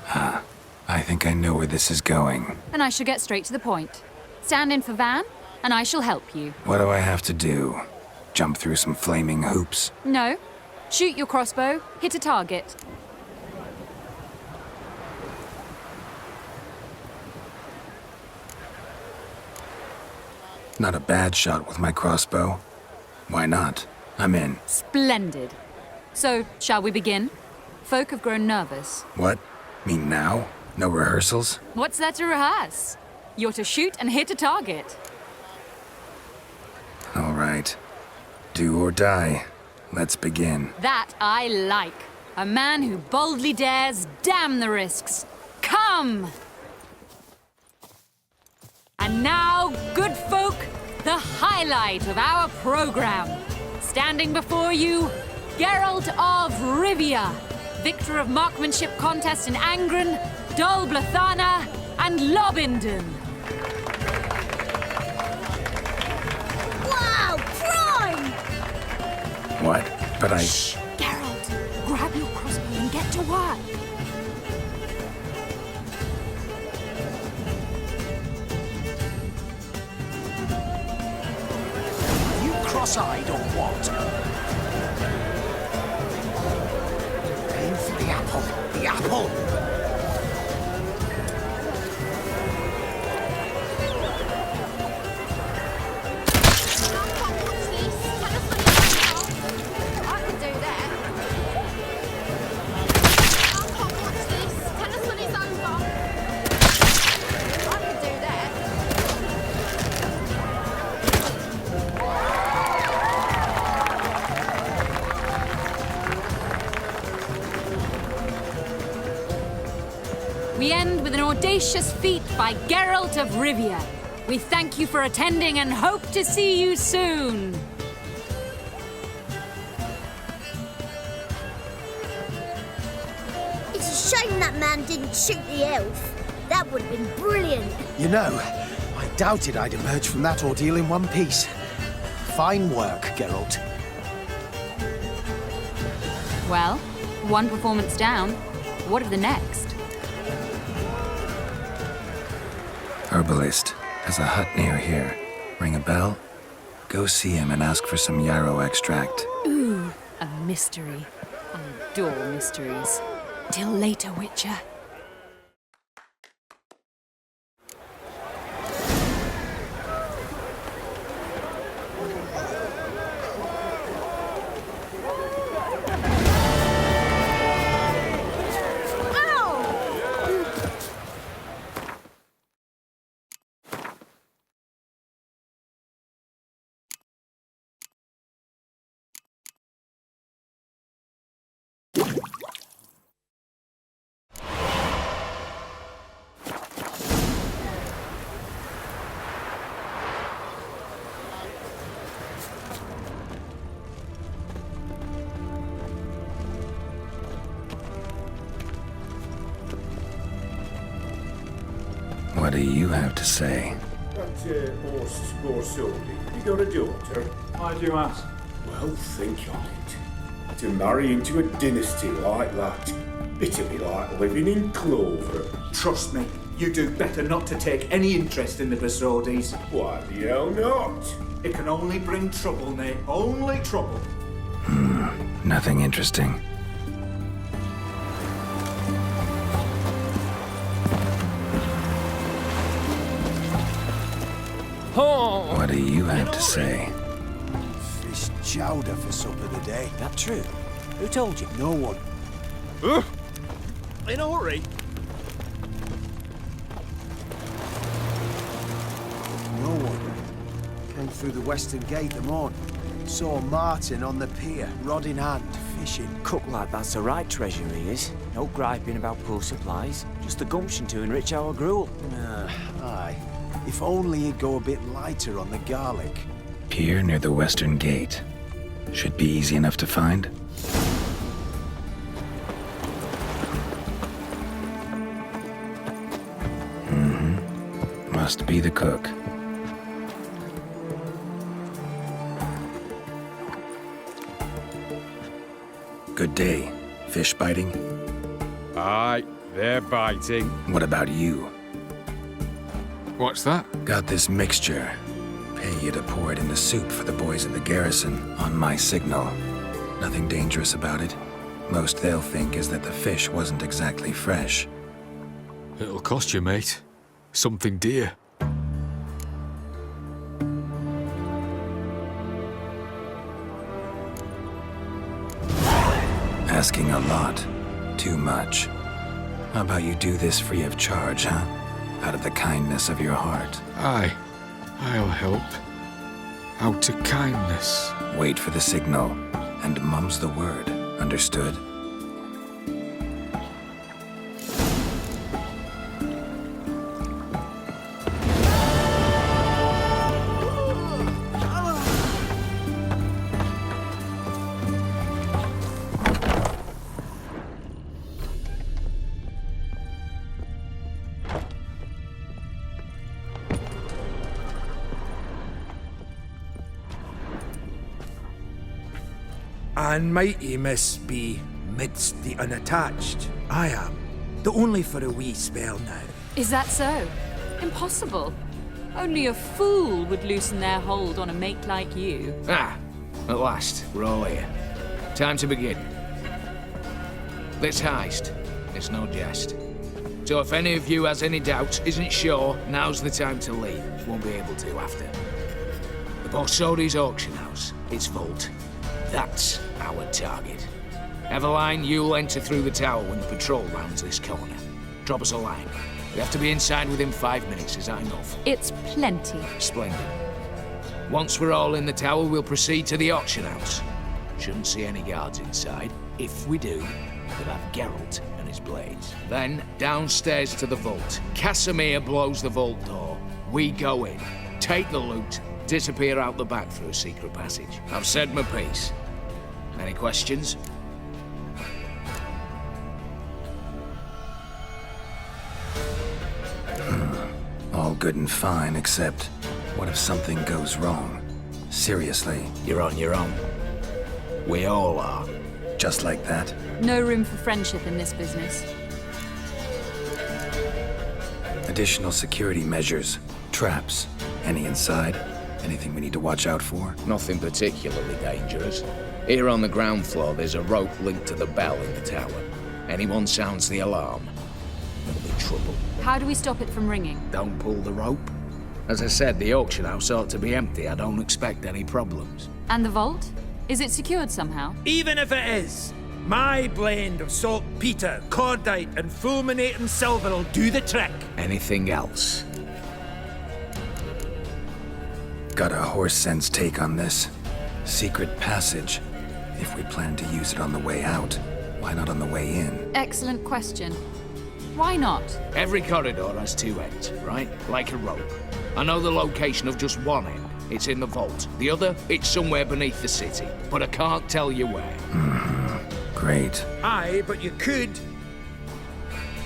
I think I know where this is going. And I shall get straight to the point. Stand in for Van, and I shall help you. What do I have to do? Jump through some flaming hoops? No. Shoot your crossbow, hit a target. Not a bad shot with my crossbow. Why not? I'm in. Splendid. So, shall we begin? Folk have grown nervous. What? Mean now? No rehearsals? What's there to rehearse? You're to shoot and hit a target. All right. Do or die. Let's begin. That I like. A man who boldly dares, damn the risks. Come! And now, good folk, the highlight of our program. Standing before you, Geralt of Rivia, victor of marksmanship contest in Angren, Dol Blathana, and Lobindon. Wow, prime! What? But I... Shh! Geralt, grab your crossbow and get to work. You cross-eyed or what? Aim for the apple. The apple! We end with an audacious feat by Geralt of Rivia. We thank you for attending and hope to see you soon. It's a shame that man didn't shoot the elf. That would have been brilliant. You know, I doubted I'd emerge from that ordeal in one piece. Fine work, Geralt. Well, one performance down. What of the next? Herbalist. Has a hut near here. Ring a bell? Go see him and ask for some yarrow extract. Ooh, a mystery. I adore mysteries. Till later, Witcher. you have to say? That horse Sylvie, you got a daughter? Why do you ask? Well, think on it. To marry into a dynasty like that, it'd be like living in clover. Trust me, you do better not to take any interest in the Besodis. Why the hell not? It can only bring trouble, Nate. Only trouble. Nothing interesting. What do you have to say? Fish chowder for supper today. That true? Who told you? No one. In a hurry? No one. Came through the western gate the morn. Saw Martin on the pier, rod in hand, fishing. Cook like that's the right treasure he is. No griping about poor supplies. Just the gumption to enrich our gruel. Aye. If only he'd go a bit lighter on the garlic. Pier near the western gate. Should be easy enough to find. Must be the cook. Good day. Fish biting? Aye, they're biting. What about you? What's that? Got this mixture. Pay you to pour it in the soup for the boys at the garrison on my signal. Nothing dangerous about it. Most they'll think is that the fish wasn't exactly fresh. It'll cost you, mate. Something dear. Asking a lot. Too much. How about you do this free of charge, huh? Out of the kindness of your heart. Aye, I'll help. Out of kindness. Wait for the signal, and mum's the word. Understood? And mighty miss be midst the unattached. I am. The only for a wee spell now. Is that so? Impossible. Only a fool would loosen their hold on a mate like you. Ah, at last, we're all here. Time to begin. This heist, it's no jest. So if any of you has any doubts, isn't sure, now's the time to leave. Won't be able to after. The Borsodi's auction house, its vault. That's our target. Eveline, you'll enter through the tower when the patrol rounds this corner. Drop us a line. We have to be inside within 5 minutes, is that enough? It's plenty. Splendid. Once we're all in the tower, we'll proceed to the auction house. Shouldn't see any guards inside. If we do, we'll have Geralt and his blades. Then, downstairs to the vault. Casimir blows the vault door. We go in, take the loot, disappear out the back through a secret passage. I've said my piece. Any questions? All good and fine, except what if something goes wrong? Seriously. You're on your own. We all are. Just like that? No room for friendship in this business. Additional security measures. Traps. Any inside? Anything we need to watch out for? Nothing particularly dangerous. Here on the ground floor, there's a rope linked to the bell in the tower. Anyone sounds the alarm, there'll be trouble. How do we stop it from ringing? Don't pull the rope. As I said, the auction house ought to be empty. I don't expect any problems. And the vault? Is it secured somehow? Even if it is, my blend of saltpeter, cordite, and fulminating silver will do the trick. Anything else? Got a horse sense take on this. Secret passage. If we plan to use it on the way out, why not on the way in? Excellent question. Why not? Every corridor has two ends, right? Like a rope. I know the location of just one end. It's in the vault. The other, it's somewhere beneath the city. But I can't tell you where. Great. Aye, but you could.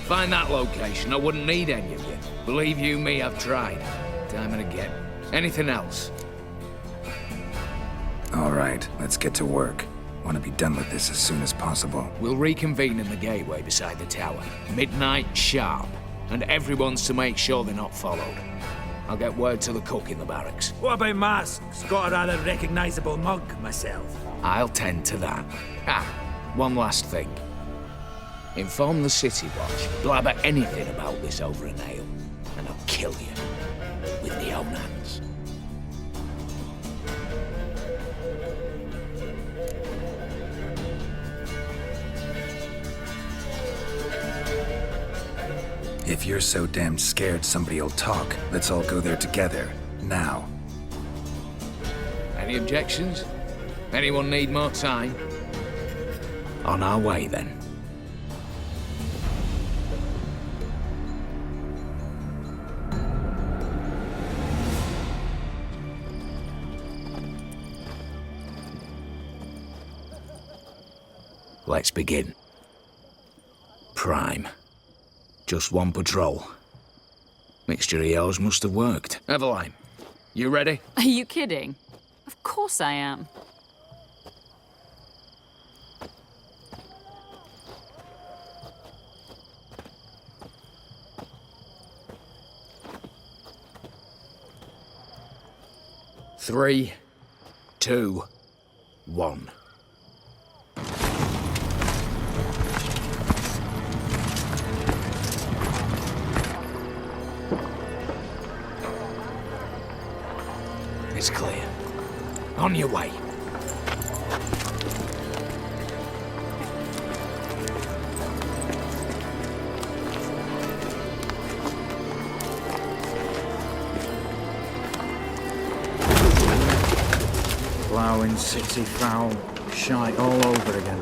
Find that location, I wouldn't need any of you. Believe you me, I've tried. Time and again. Anything else? All right, let's get to work. Want to be done with this as soon as possible. We'll reconvene in the gateway beside the tower. Midnight sharp. And everyone's to make sure they're not followed. I'll get word to the cook in the barracks. What about masks? Got a rather recognisable mug myself. I'll tend to that. Ah, one last thing. Inform the City Watch. Blabber anything about this over a nail, and I'll kill you with my own hands. If you're so damn scared somebody'll talk, let's all go there together. Now. Any objections? Anyone need more time? On our way, then. Let's begin. Prime. Just one patrol. Mixture of yours must have worked. Eveline, you ready? Are you kidding? Of course I am. Three, two, one. It's clear. On your way. Ploughing city foul, shite all over again.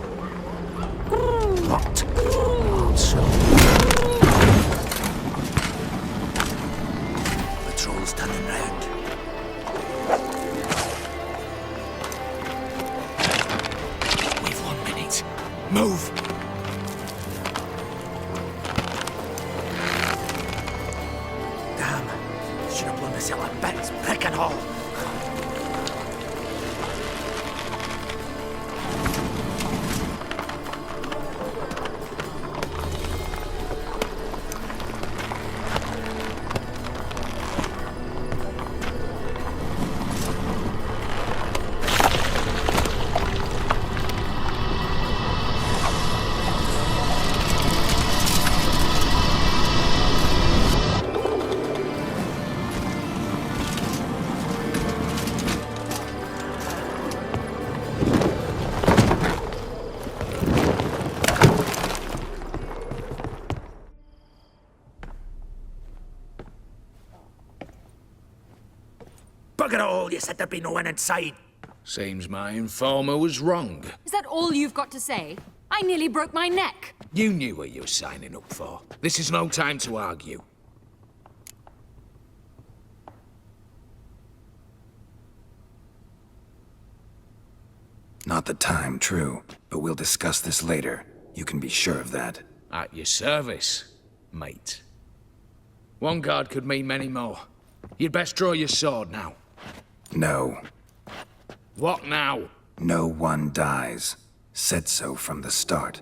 What? Also. Patrol's turning round. Move! Damn, should have blown myself a bits, brick and all. Bugger all, you said there'd be no one inside. Seems my informer was wrong. Is that all you've got to say? I nearly broke my neck. You knew what you were signing up for. This is no time to argue. Not the time, true. But we'll discuss this later. You can be sure of that. At your service, mate. One guard could mean many more. You'd best draw your sword now. No. What now? No one dies. Said so from the start.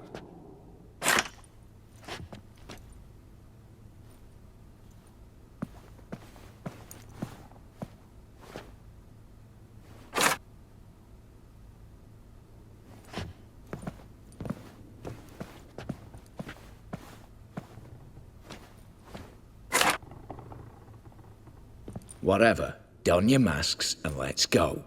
Whatever. Don your masks and let's go.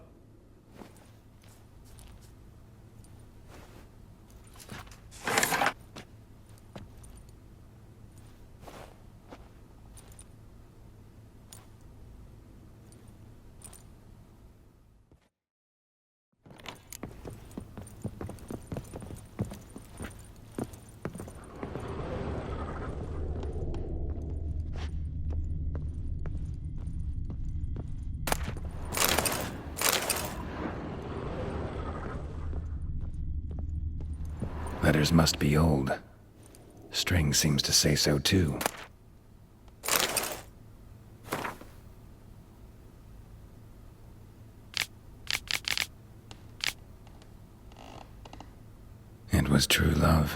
Letters must be old. String seems to say so too. was true love.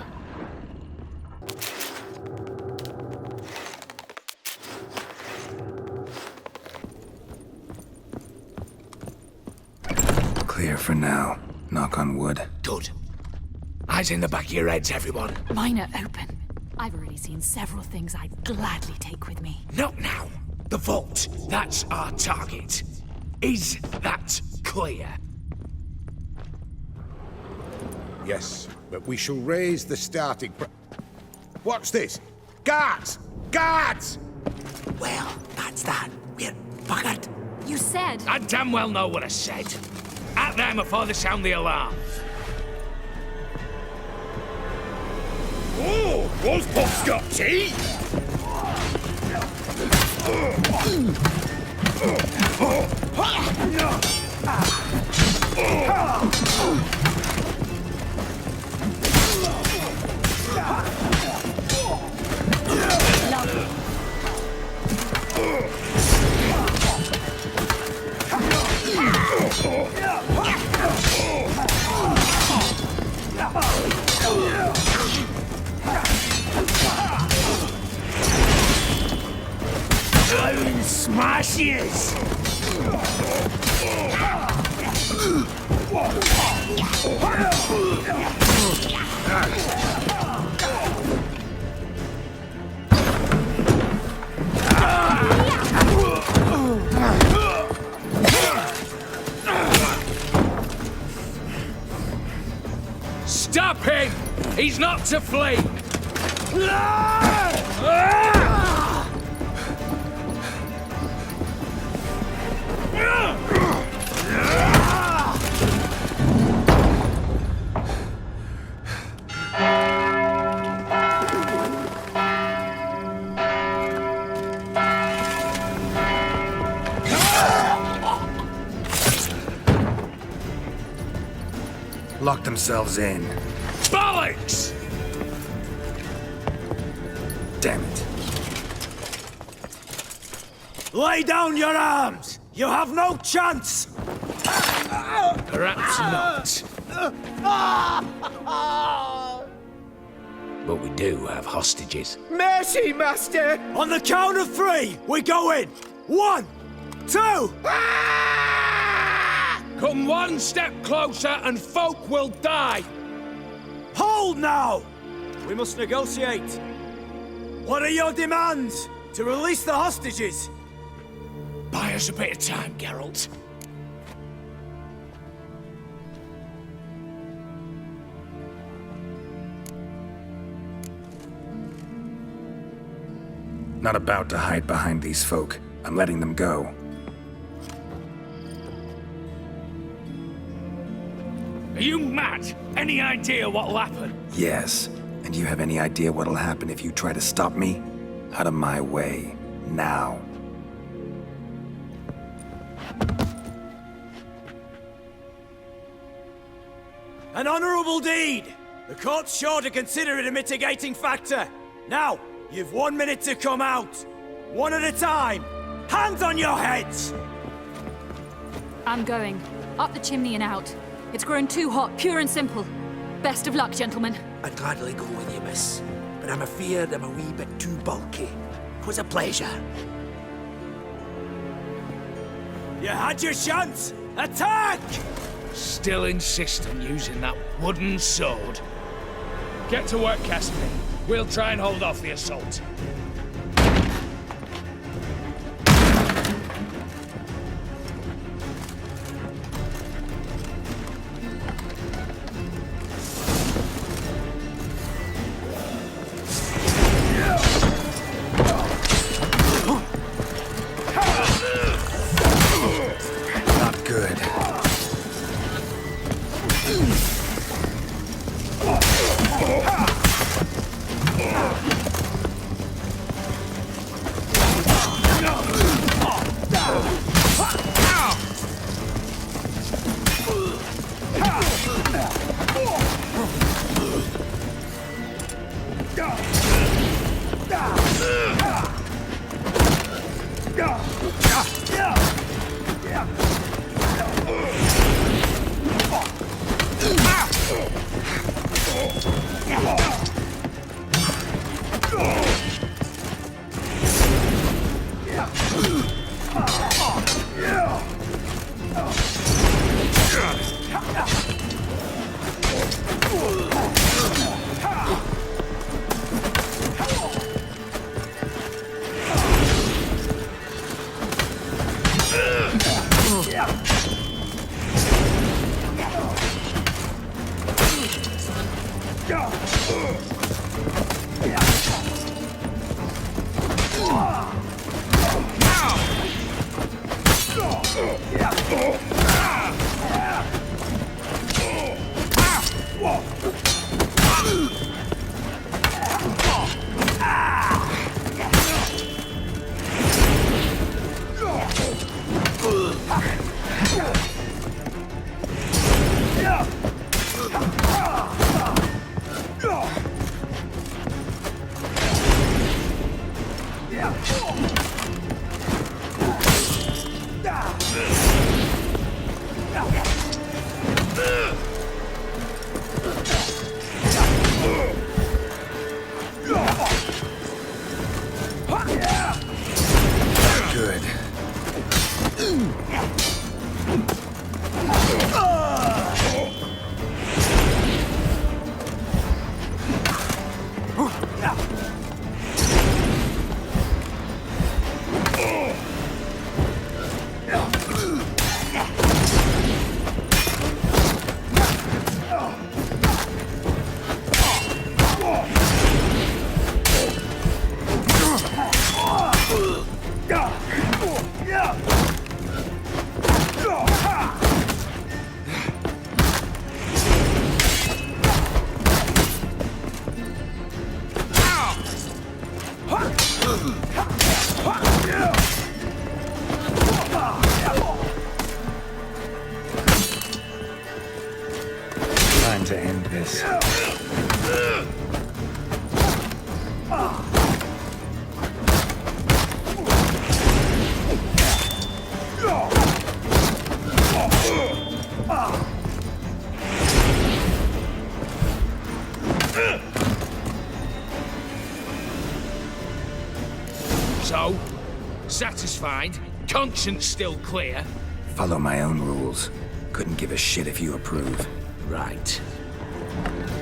Clear for now. Knock on wood. Good. Eyes in the back of your heads, everyone. Mine are open. I've already seen several things I'd gladly take with me. Not now. The vault. That's our target. Is that clear? Yes, but we shall raise the starting What's this? Guards! Guards! Well, that's that. We're buggered. You said... I damn well know what I said. At them before they sound the alarm. Oh, Wolfpuff's got tea! Iron smashes! Stop him! He's not to flee! Lock themselves in. Bollocks! Damn it. Lay down your arms! You have no chance! Perhaps not. But we do have hostages. Mercy, Master! On the count of 3, we go in! 1, 2... Come one step closer and folk will die! Hold now! We must negotiate. What are your demands? To release the hostages? Buy us a bit of time, Geralt. Not about to hide behind these folk. I'm letting them go. Are you mad? Any idea what'll happen? Yes. And you have any idea what'll happen if you try to stop me? Out of my way. Now. An honourable deed! The court's sure to consider it a mitigating factor. Now, you've 1 minute to come out. One at a time. Hands on your heads! I'm going. Up the chimney and out. It's grown too hot, pure and simple. Best of luck, gentlemen. I'd gladly go with you, miss. But I'm afeard I'm a wee bit too bulky. 'Twas a pleasure. You had your chance! Attack! Still insist on using that wooden sword. Get to work, Cassidy. We'll try and hold off the assault. Not good. Good. Time to end this. So, satisfied? Conscience still clear? Follow my own rules. Couldn't give a shit if you approve. Right.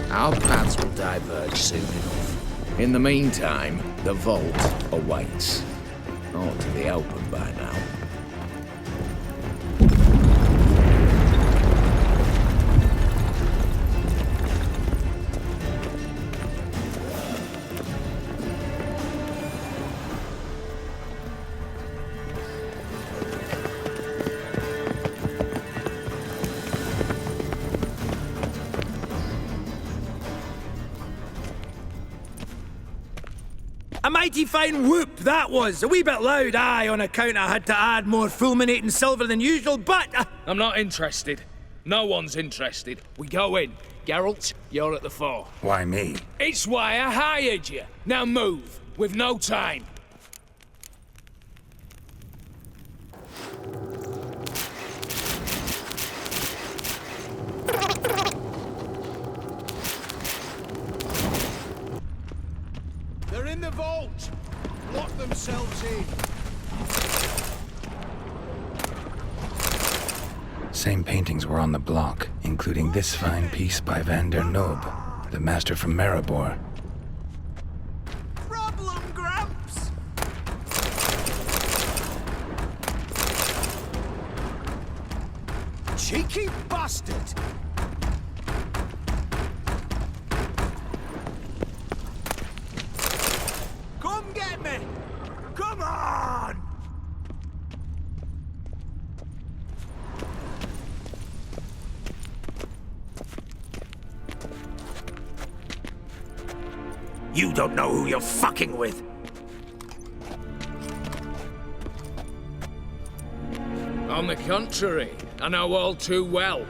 Our paths will diverge soon enough. In the meantime, the vault awaits. Ought to be open by now. A mighty fine whoop that was. A wee bit loud, aye, on account I had to add more fulminating silver than usual, but... I'm not interested. No one's interested. We go in. Geralt, you're at the fore. Why me? It's why I hired you. Now move. We've no time. They're in the vault! Lock themselves in. Same paintings were on the block, including this fine piece by Van der Nob, the master from Maribor. Problem, Gramps! Cheeky bastard! Come get me! Come on! You don't know who you're fucking with. On the contrary, I know all too well.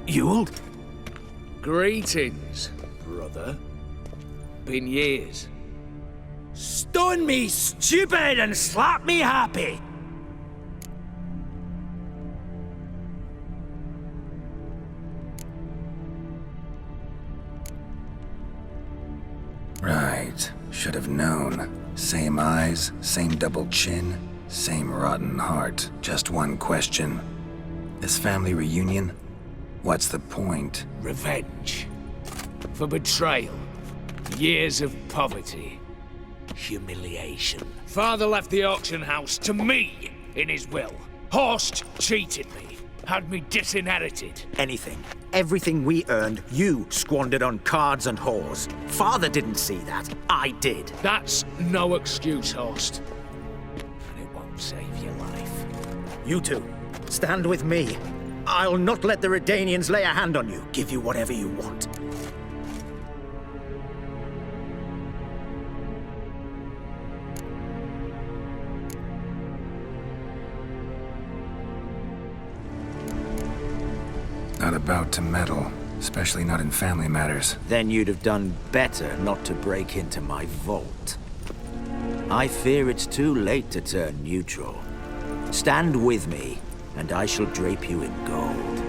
You old? Greetings, brother. Been years. Stone me stupid and slap me happy! have known. Same eyes, same double chin, same rotten heart. Just one question. This family reunion? What's the point? Revenge. For betrayal. Years of poverty. Humiliation. Father left the auction house to me in his will. Horst cheated me. Had me disinherited. Anything. Everything we earned, you squandered on cards and whores. Father didn't see that. I did. That's no excuse, Horst. And it won't save your life. You two, stand with me. I'll not let the Redanians lay a hand on you. Give you whatever you want. Not about to meddle, especially not in family matters. Then you'd have done better not to break into my vault. I fear it's too late to turn neutral. Stand with me, and I shall drape you in gold.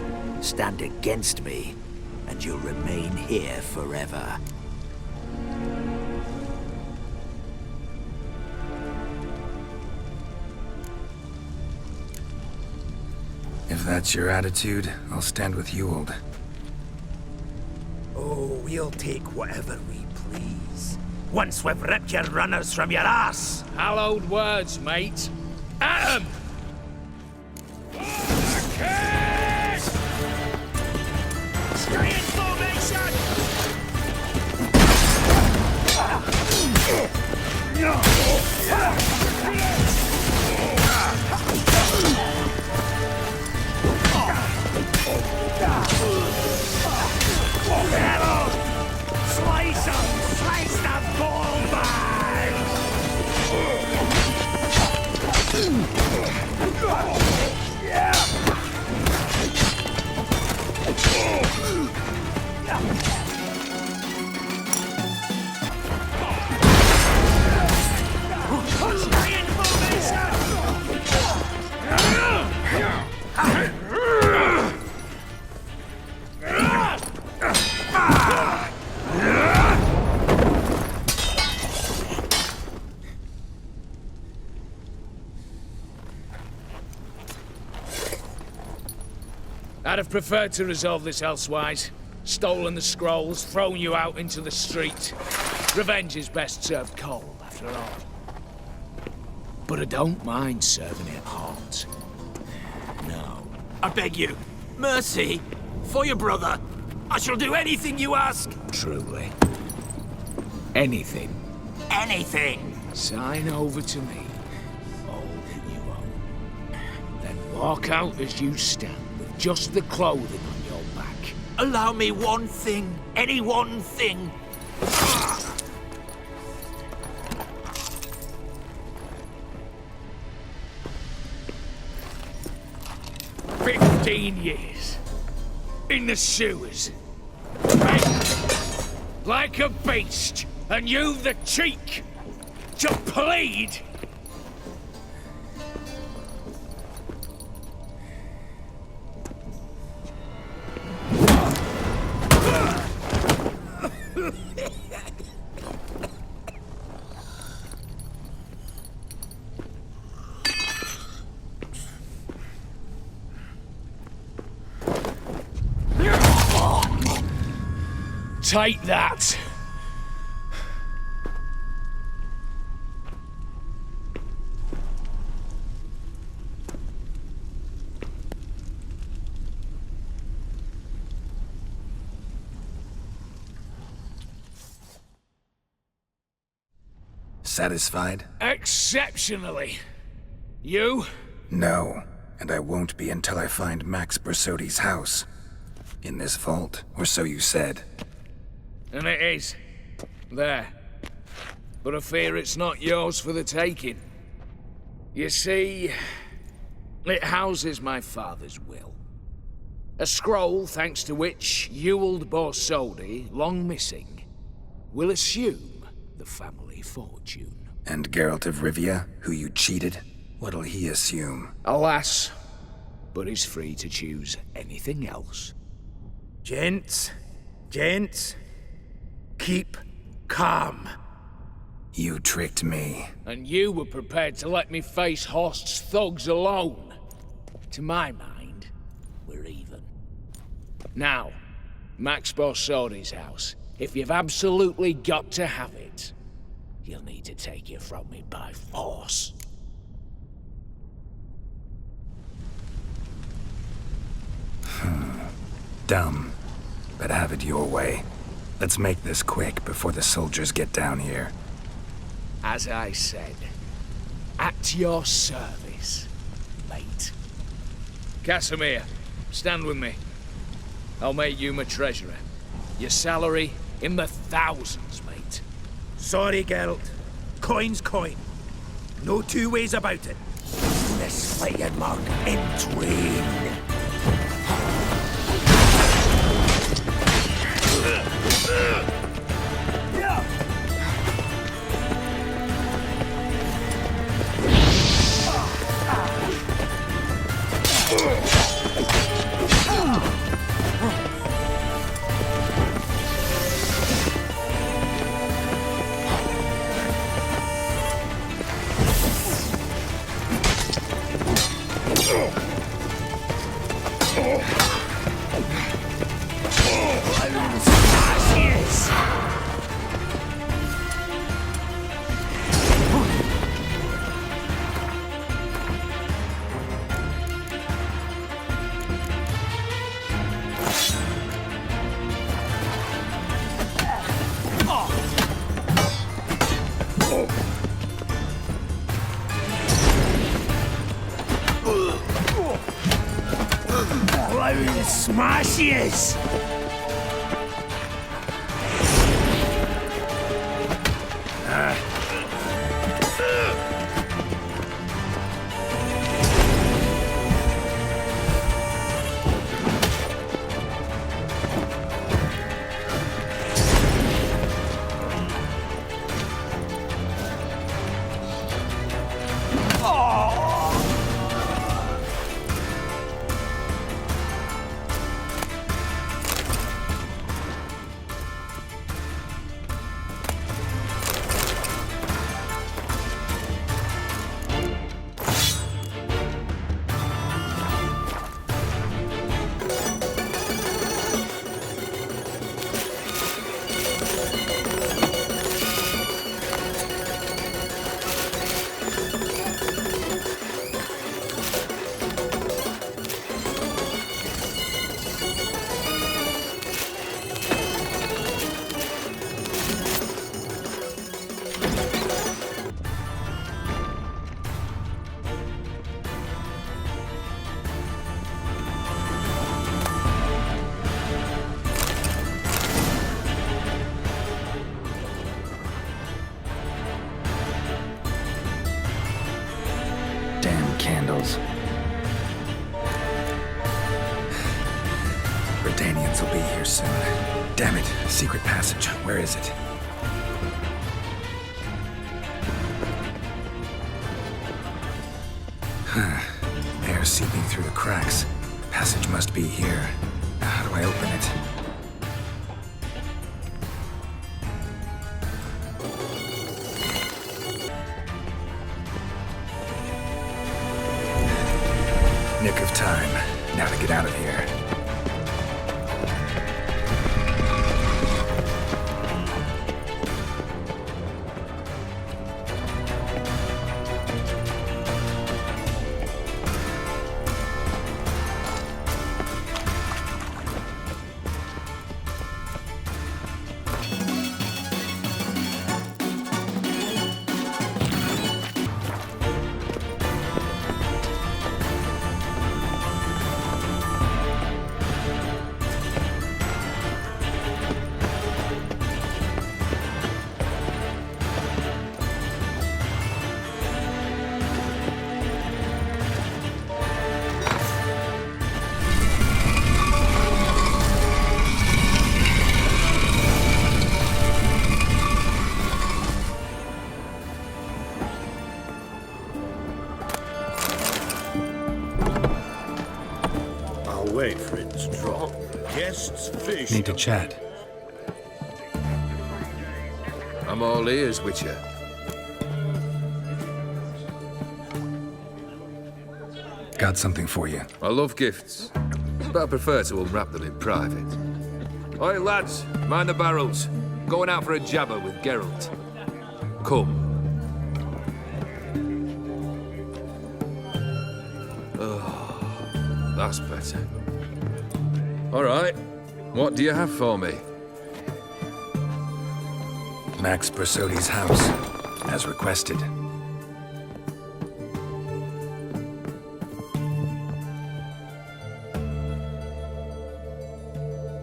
Stand against me, and you'll remain here forever. If that's your attitude, I'll stand with Ewald. Oh, we'll take whatever we please. Once we've ripped your runners from your ass. Hallowed words, mate. At 'em! Stay in formation! Slice 'em! Slice the ball bags! Stay in formation! I'd have preferred to resolve this elsewise. Stolen the scrolls, thrown you out into the street. Revenge is best served cold, after all. But I don't mind serving it hot. No. I beg you, mercy, for your brother. I shall do anything you ask. Truly. Anything. Anything. Sign over to me all that you own. Then walk out as you stand with just the clothing on your back. Allow me one thing, any one thing. 15 years. In the sewers. Begged. Like a beast. And you the cheek to plead. Take that. Satisfied? Exceptionally. You? No, and I won't be until I find Max Bersodi's house. In this vault, or so you said. And it is. There. But I fear it's not yours for the taking. You see, it houses my father's will. A scroll thanks to which Ewald Borsodi, long missing, will assume the family fortune. And Geralt of Rivia, who you cheated, what'll he assume? Alas, but he's free to choose anything else. Gents, keep calm. You tricked me. And you were prepared to let me face Horst's thugs alone. To my mind, we're even. Now, Max Borsodi's house. If you've absolutely got to have it, you'll need to take it from me by force. Dumb, but have it your way. Let's make this quick before the soldiers get down here. As I said, at your service, mate. Casimir, stand with me. I'll make you my treasurer. Your salary in the thousands, mate. Sorry, Geralt. Coin's coin. No two ways about it. This flying mark in twain. Smashes! Candles. Redanians will be here soon. Damn it, secret passage. Where is it? Air seeping through the cracks. Passage must be here. How do I open it? Nick of time. Now to get out of here. Wait for it to drop. Guests fish. Need to chat. I'm all ears, Witcher. Got something for you. I love gifts, but I prefer to unwrap them in private. Oi, lads, mind the barrels. Going out for a jabber with Geralt. Come. Oh, that's better. All right, what do you have for me? Max Bersodi's house, as requested.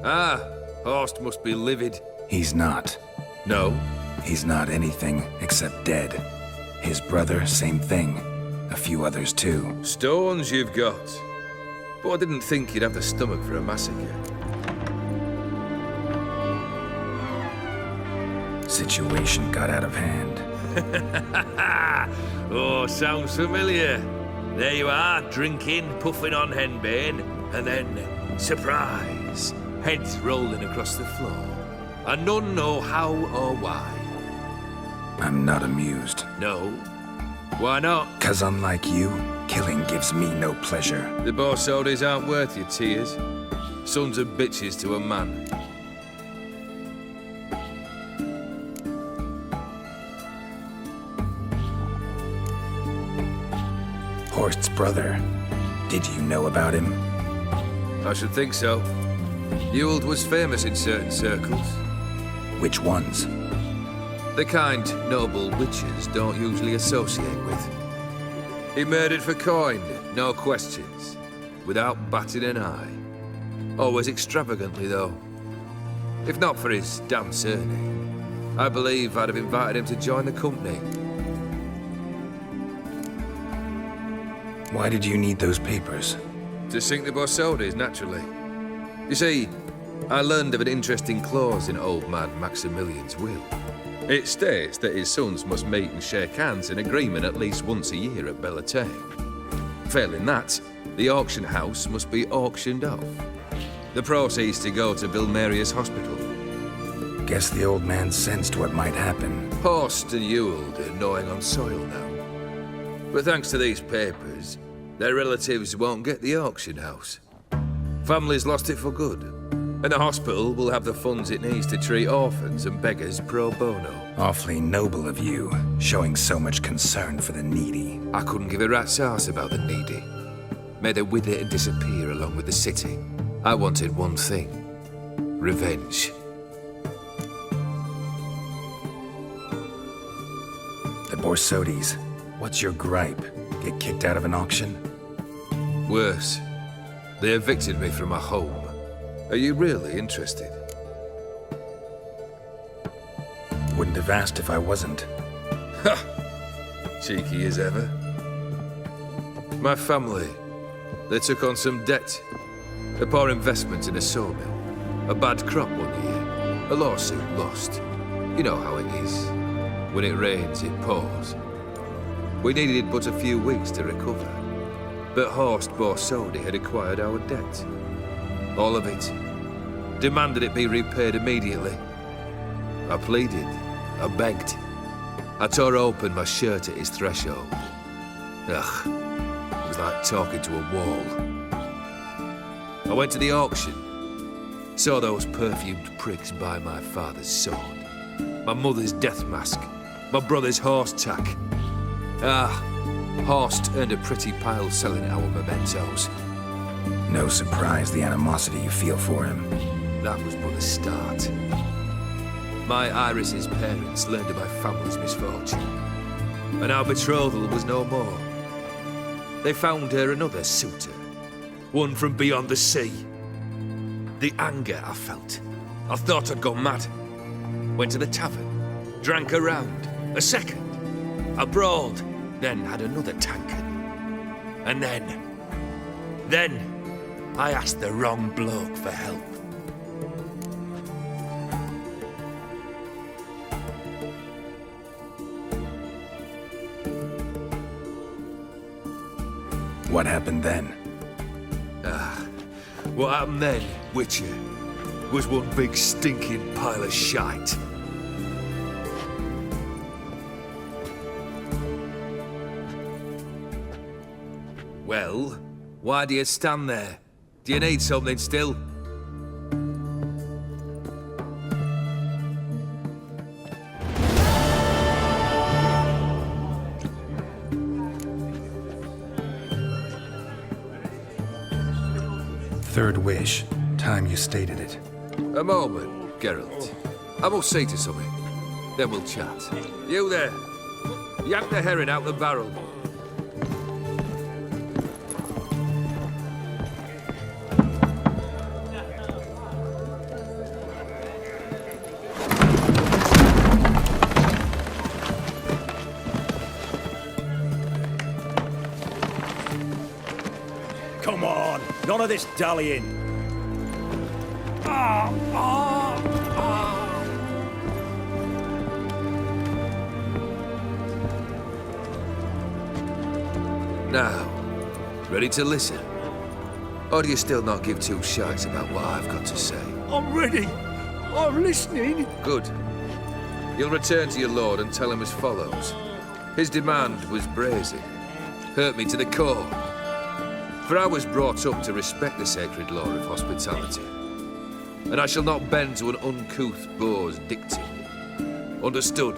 Ah, Horst must be livid. He's not. No? He's not anything except dead. His brother, same thing. A few others too. Stones you've got. But I didn't think you'd have the stomach for a massacre. Situation got out of hand. Oh, sounds familiar. There you are, drinking, puffing on henbane, and then, surprise, heads rolling across the floor. And none know how or why. I'm not amused. No? Why not? 'Cause unlike you, killing gives me no pleasure. The Borsodis aren't worth your tears. Sons of bitches to a man. Horst's brother. Did you know about him? I should think so. Ewald was famous in certain circles. Which ones? The kind noble witches don't usually associate with. He murdered for coin, no questions, without batting an eye. Always extravagantly, though. If not for his damn surname, I believe I'd have invited him to join the company. Why did you need those papers? To sink the Borsodis, naturally. You see, I learned of an interesting clause in old man Maximilian's will. It states that his sons must meet and shake hands in agreement at least once a year at Bellatane. Failing that, the auction house must be auctioned off. The proceeds to go to Vilmerius Hospital. Guess the old man sensed what might happen. Horst and Ewald are gnawing on soil now. But thanks to these papers, their relatives won't get the auction house. Families lost it for good, and the hospital will have the funds it needs to treat orphans and beggars pro bono. Awfully noble of you, showing so much concern for the needy. I couldn't give a rat's ass about the needy. May they wither and disappear along with the city. I wanted one thing: revenge. The Borsodis. What's your gripe? Get kicked out of an auction? Worse. They evicted me from my home. Are you really interested? Wouldn't have asked if I wasn't. Ha! Cheeky as ever. My family, they took on some debt. A poor investment in a sawmill. A bad crop one year. A lawsuit lost. You know how it is. When it rains, it pours. We needed but a few weeks to recover. But Horst Borsodi had acquired our debt. All of it. Demanded it be repaid immediately. I pleaded. I begged. I tore open my shirt at his threshold. Ugh. It was like talking to a wall. I went to the auction. Saw those perfumed pricks buy my father's sword. My mother's death mask. My brother's horse tack. Horst earned a pretty pile selling our mementos. No surprise the animosity you feel for him. That was but the start. My Iris's parents learned of my family's misfortune, and our betrothal was no more. They found her another suitor, one from beyond the sea. The anger I felt, I thought I'd gone mad. Went to the tavern, drank a round, a second, a broad, then had another tankard. And then I asked the wrong bloke for help. What happened then? What happened then, Witcher, was one big stinking pile of shite. Well, why do you stand there? Do you need something still? Third wish. Time you stated it. A moment, Geralt. I must see to something. Then we'll chat. You there! Yank the herring out the barrel. Come on, none of this dallying. Now, ready to listen? Or do you still not give two shites about what I've got to say? I'm ready. I'm listening. Good. You'll return to your lord and tell him as follows. His demand was brazen. Hurt me to the core. For I was brought up to respect the sacred law of hospitality. And I shall not bend to an uncouth boor's dictum. Understood?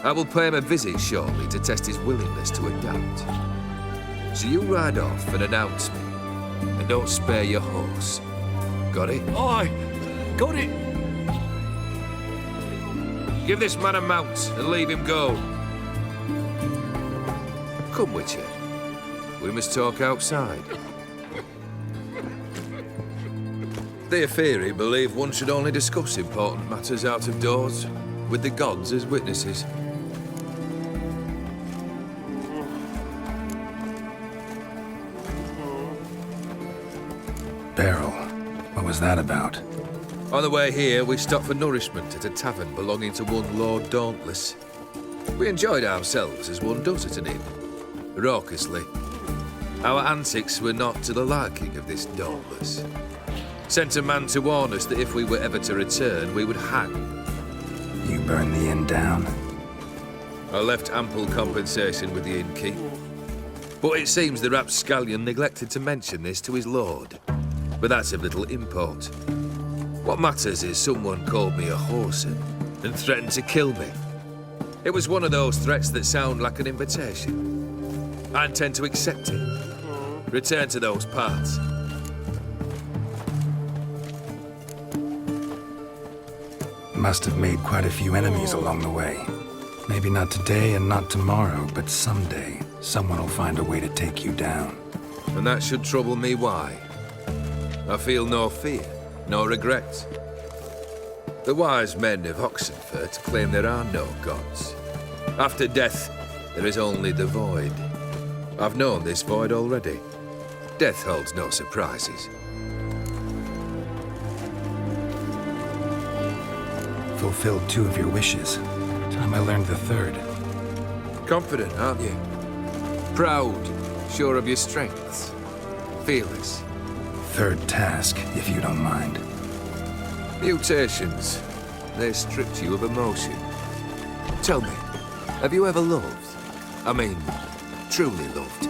I will pay him a visit shortly to test his willingness to adapt. So you ride off and announce me. And don't spare your horse. Got it? Aye, got it. Give this man a mount and leave him go. Come, Witcher. We must talk outside. The Aetheri believe one should only discuss important matters out of doors, with the gods as witnesses. Beryl, what was that about? On the way here, we stopped for nourishment at a tavern belonging to one Lord Dauntless. We enjoyed ourselves as one does at an inn, raucously. Our antics were not to the liking of this Dauntless. Sent a man to warn us that if we were ever to return, we would hang. You burned the inn down? I left ample compensation with the innkeep. But it seems the rapscallion neglected to mention this to his lord. But that's of little import. What matters is someone called me a whoreson and threatened to kill me. It was one of those threats that sound like an invitation. I intend to accept it. Return to those parts. Must have made quite a few enemies along the way. Maybe not today and not tomorrow, but someday, someone will find a way to take you down. And that should trouble me why? I feel no fear, no regret. The wise men of Oxenfurt claim there are no gods. After death, there is only the void. I've known this void already. Death holds no surprises. Fulfilled 2 of your wishes. Time I learned the 3rd. Confident, aren't you? Proud, sure of your strengths. Fearless. 3rd task, if you don't mind. Mutations. They stripped you of emotion. Tell me, have you ever loved? I mean, truly loved?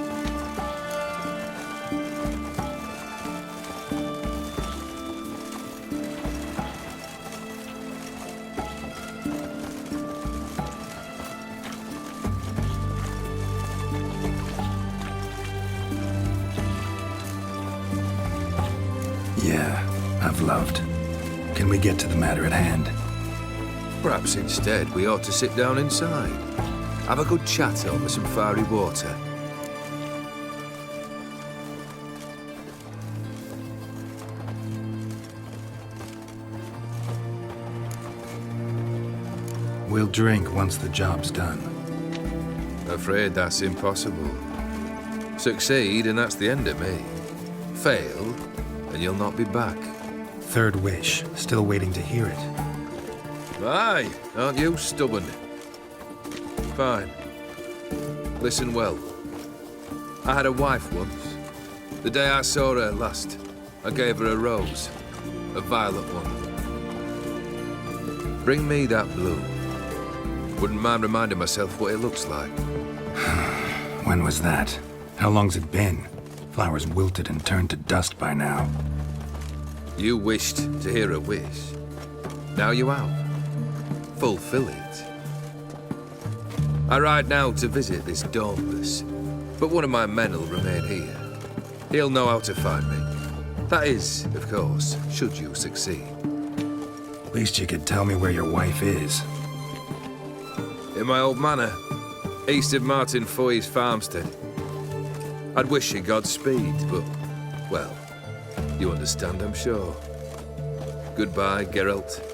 Yeah, I've loved. Can we get to the matter at hand? Perhaps instead we ought to sit down inside. Have a good chat over some fiery water. We'll drink once the job's done. Afraid that's impossible. Succeed and that's the end of me. Fail and you'll not be back. 3rd wish, still waiting to hear it. Aye, aren't you stubborn? Fine. Listen well. I had a wife once. The day I saw her last, I gave her a rose. A violet one. Bring me that blue. Wouldn't mind reminding myself what it looks like. When was that? How long's it been? Flowers wilted and turned to dust by now. You wished to hear a wish. Now you have. Fulfill it. I ride now to visit this Dauntless, but one of my men will remain here. He'll know how to find me. That is, of course, should you succeed. At least you could tell me where your wife is. In my old manor, east of Martin Foy's farmstead. I'd wish you Godspeed, but, well, you understand, I'm sure. Goodbye, Geralt.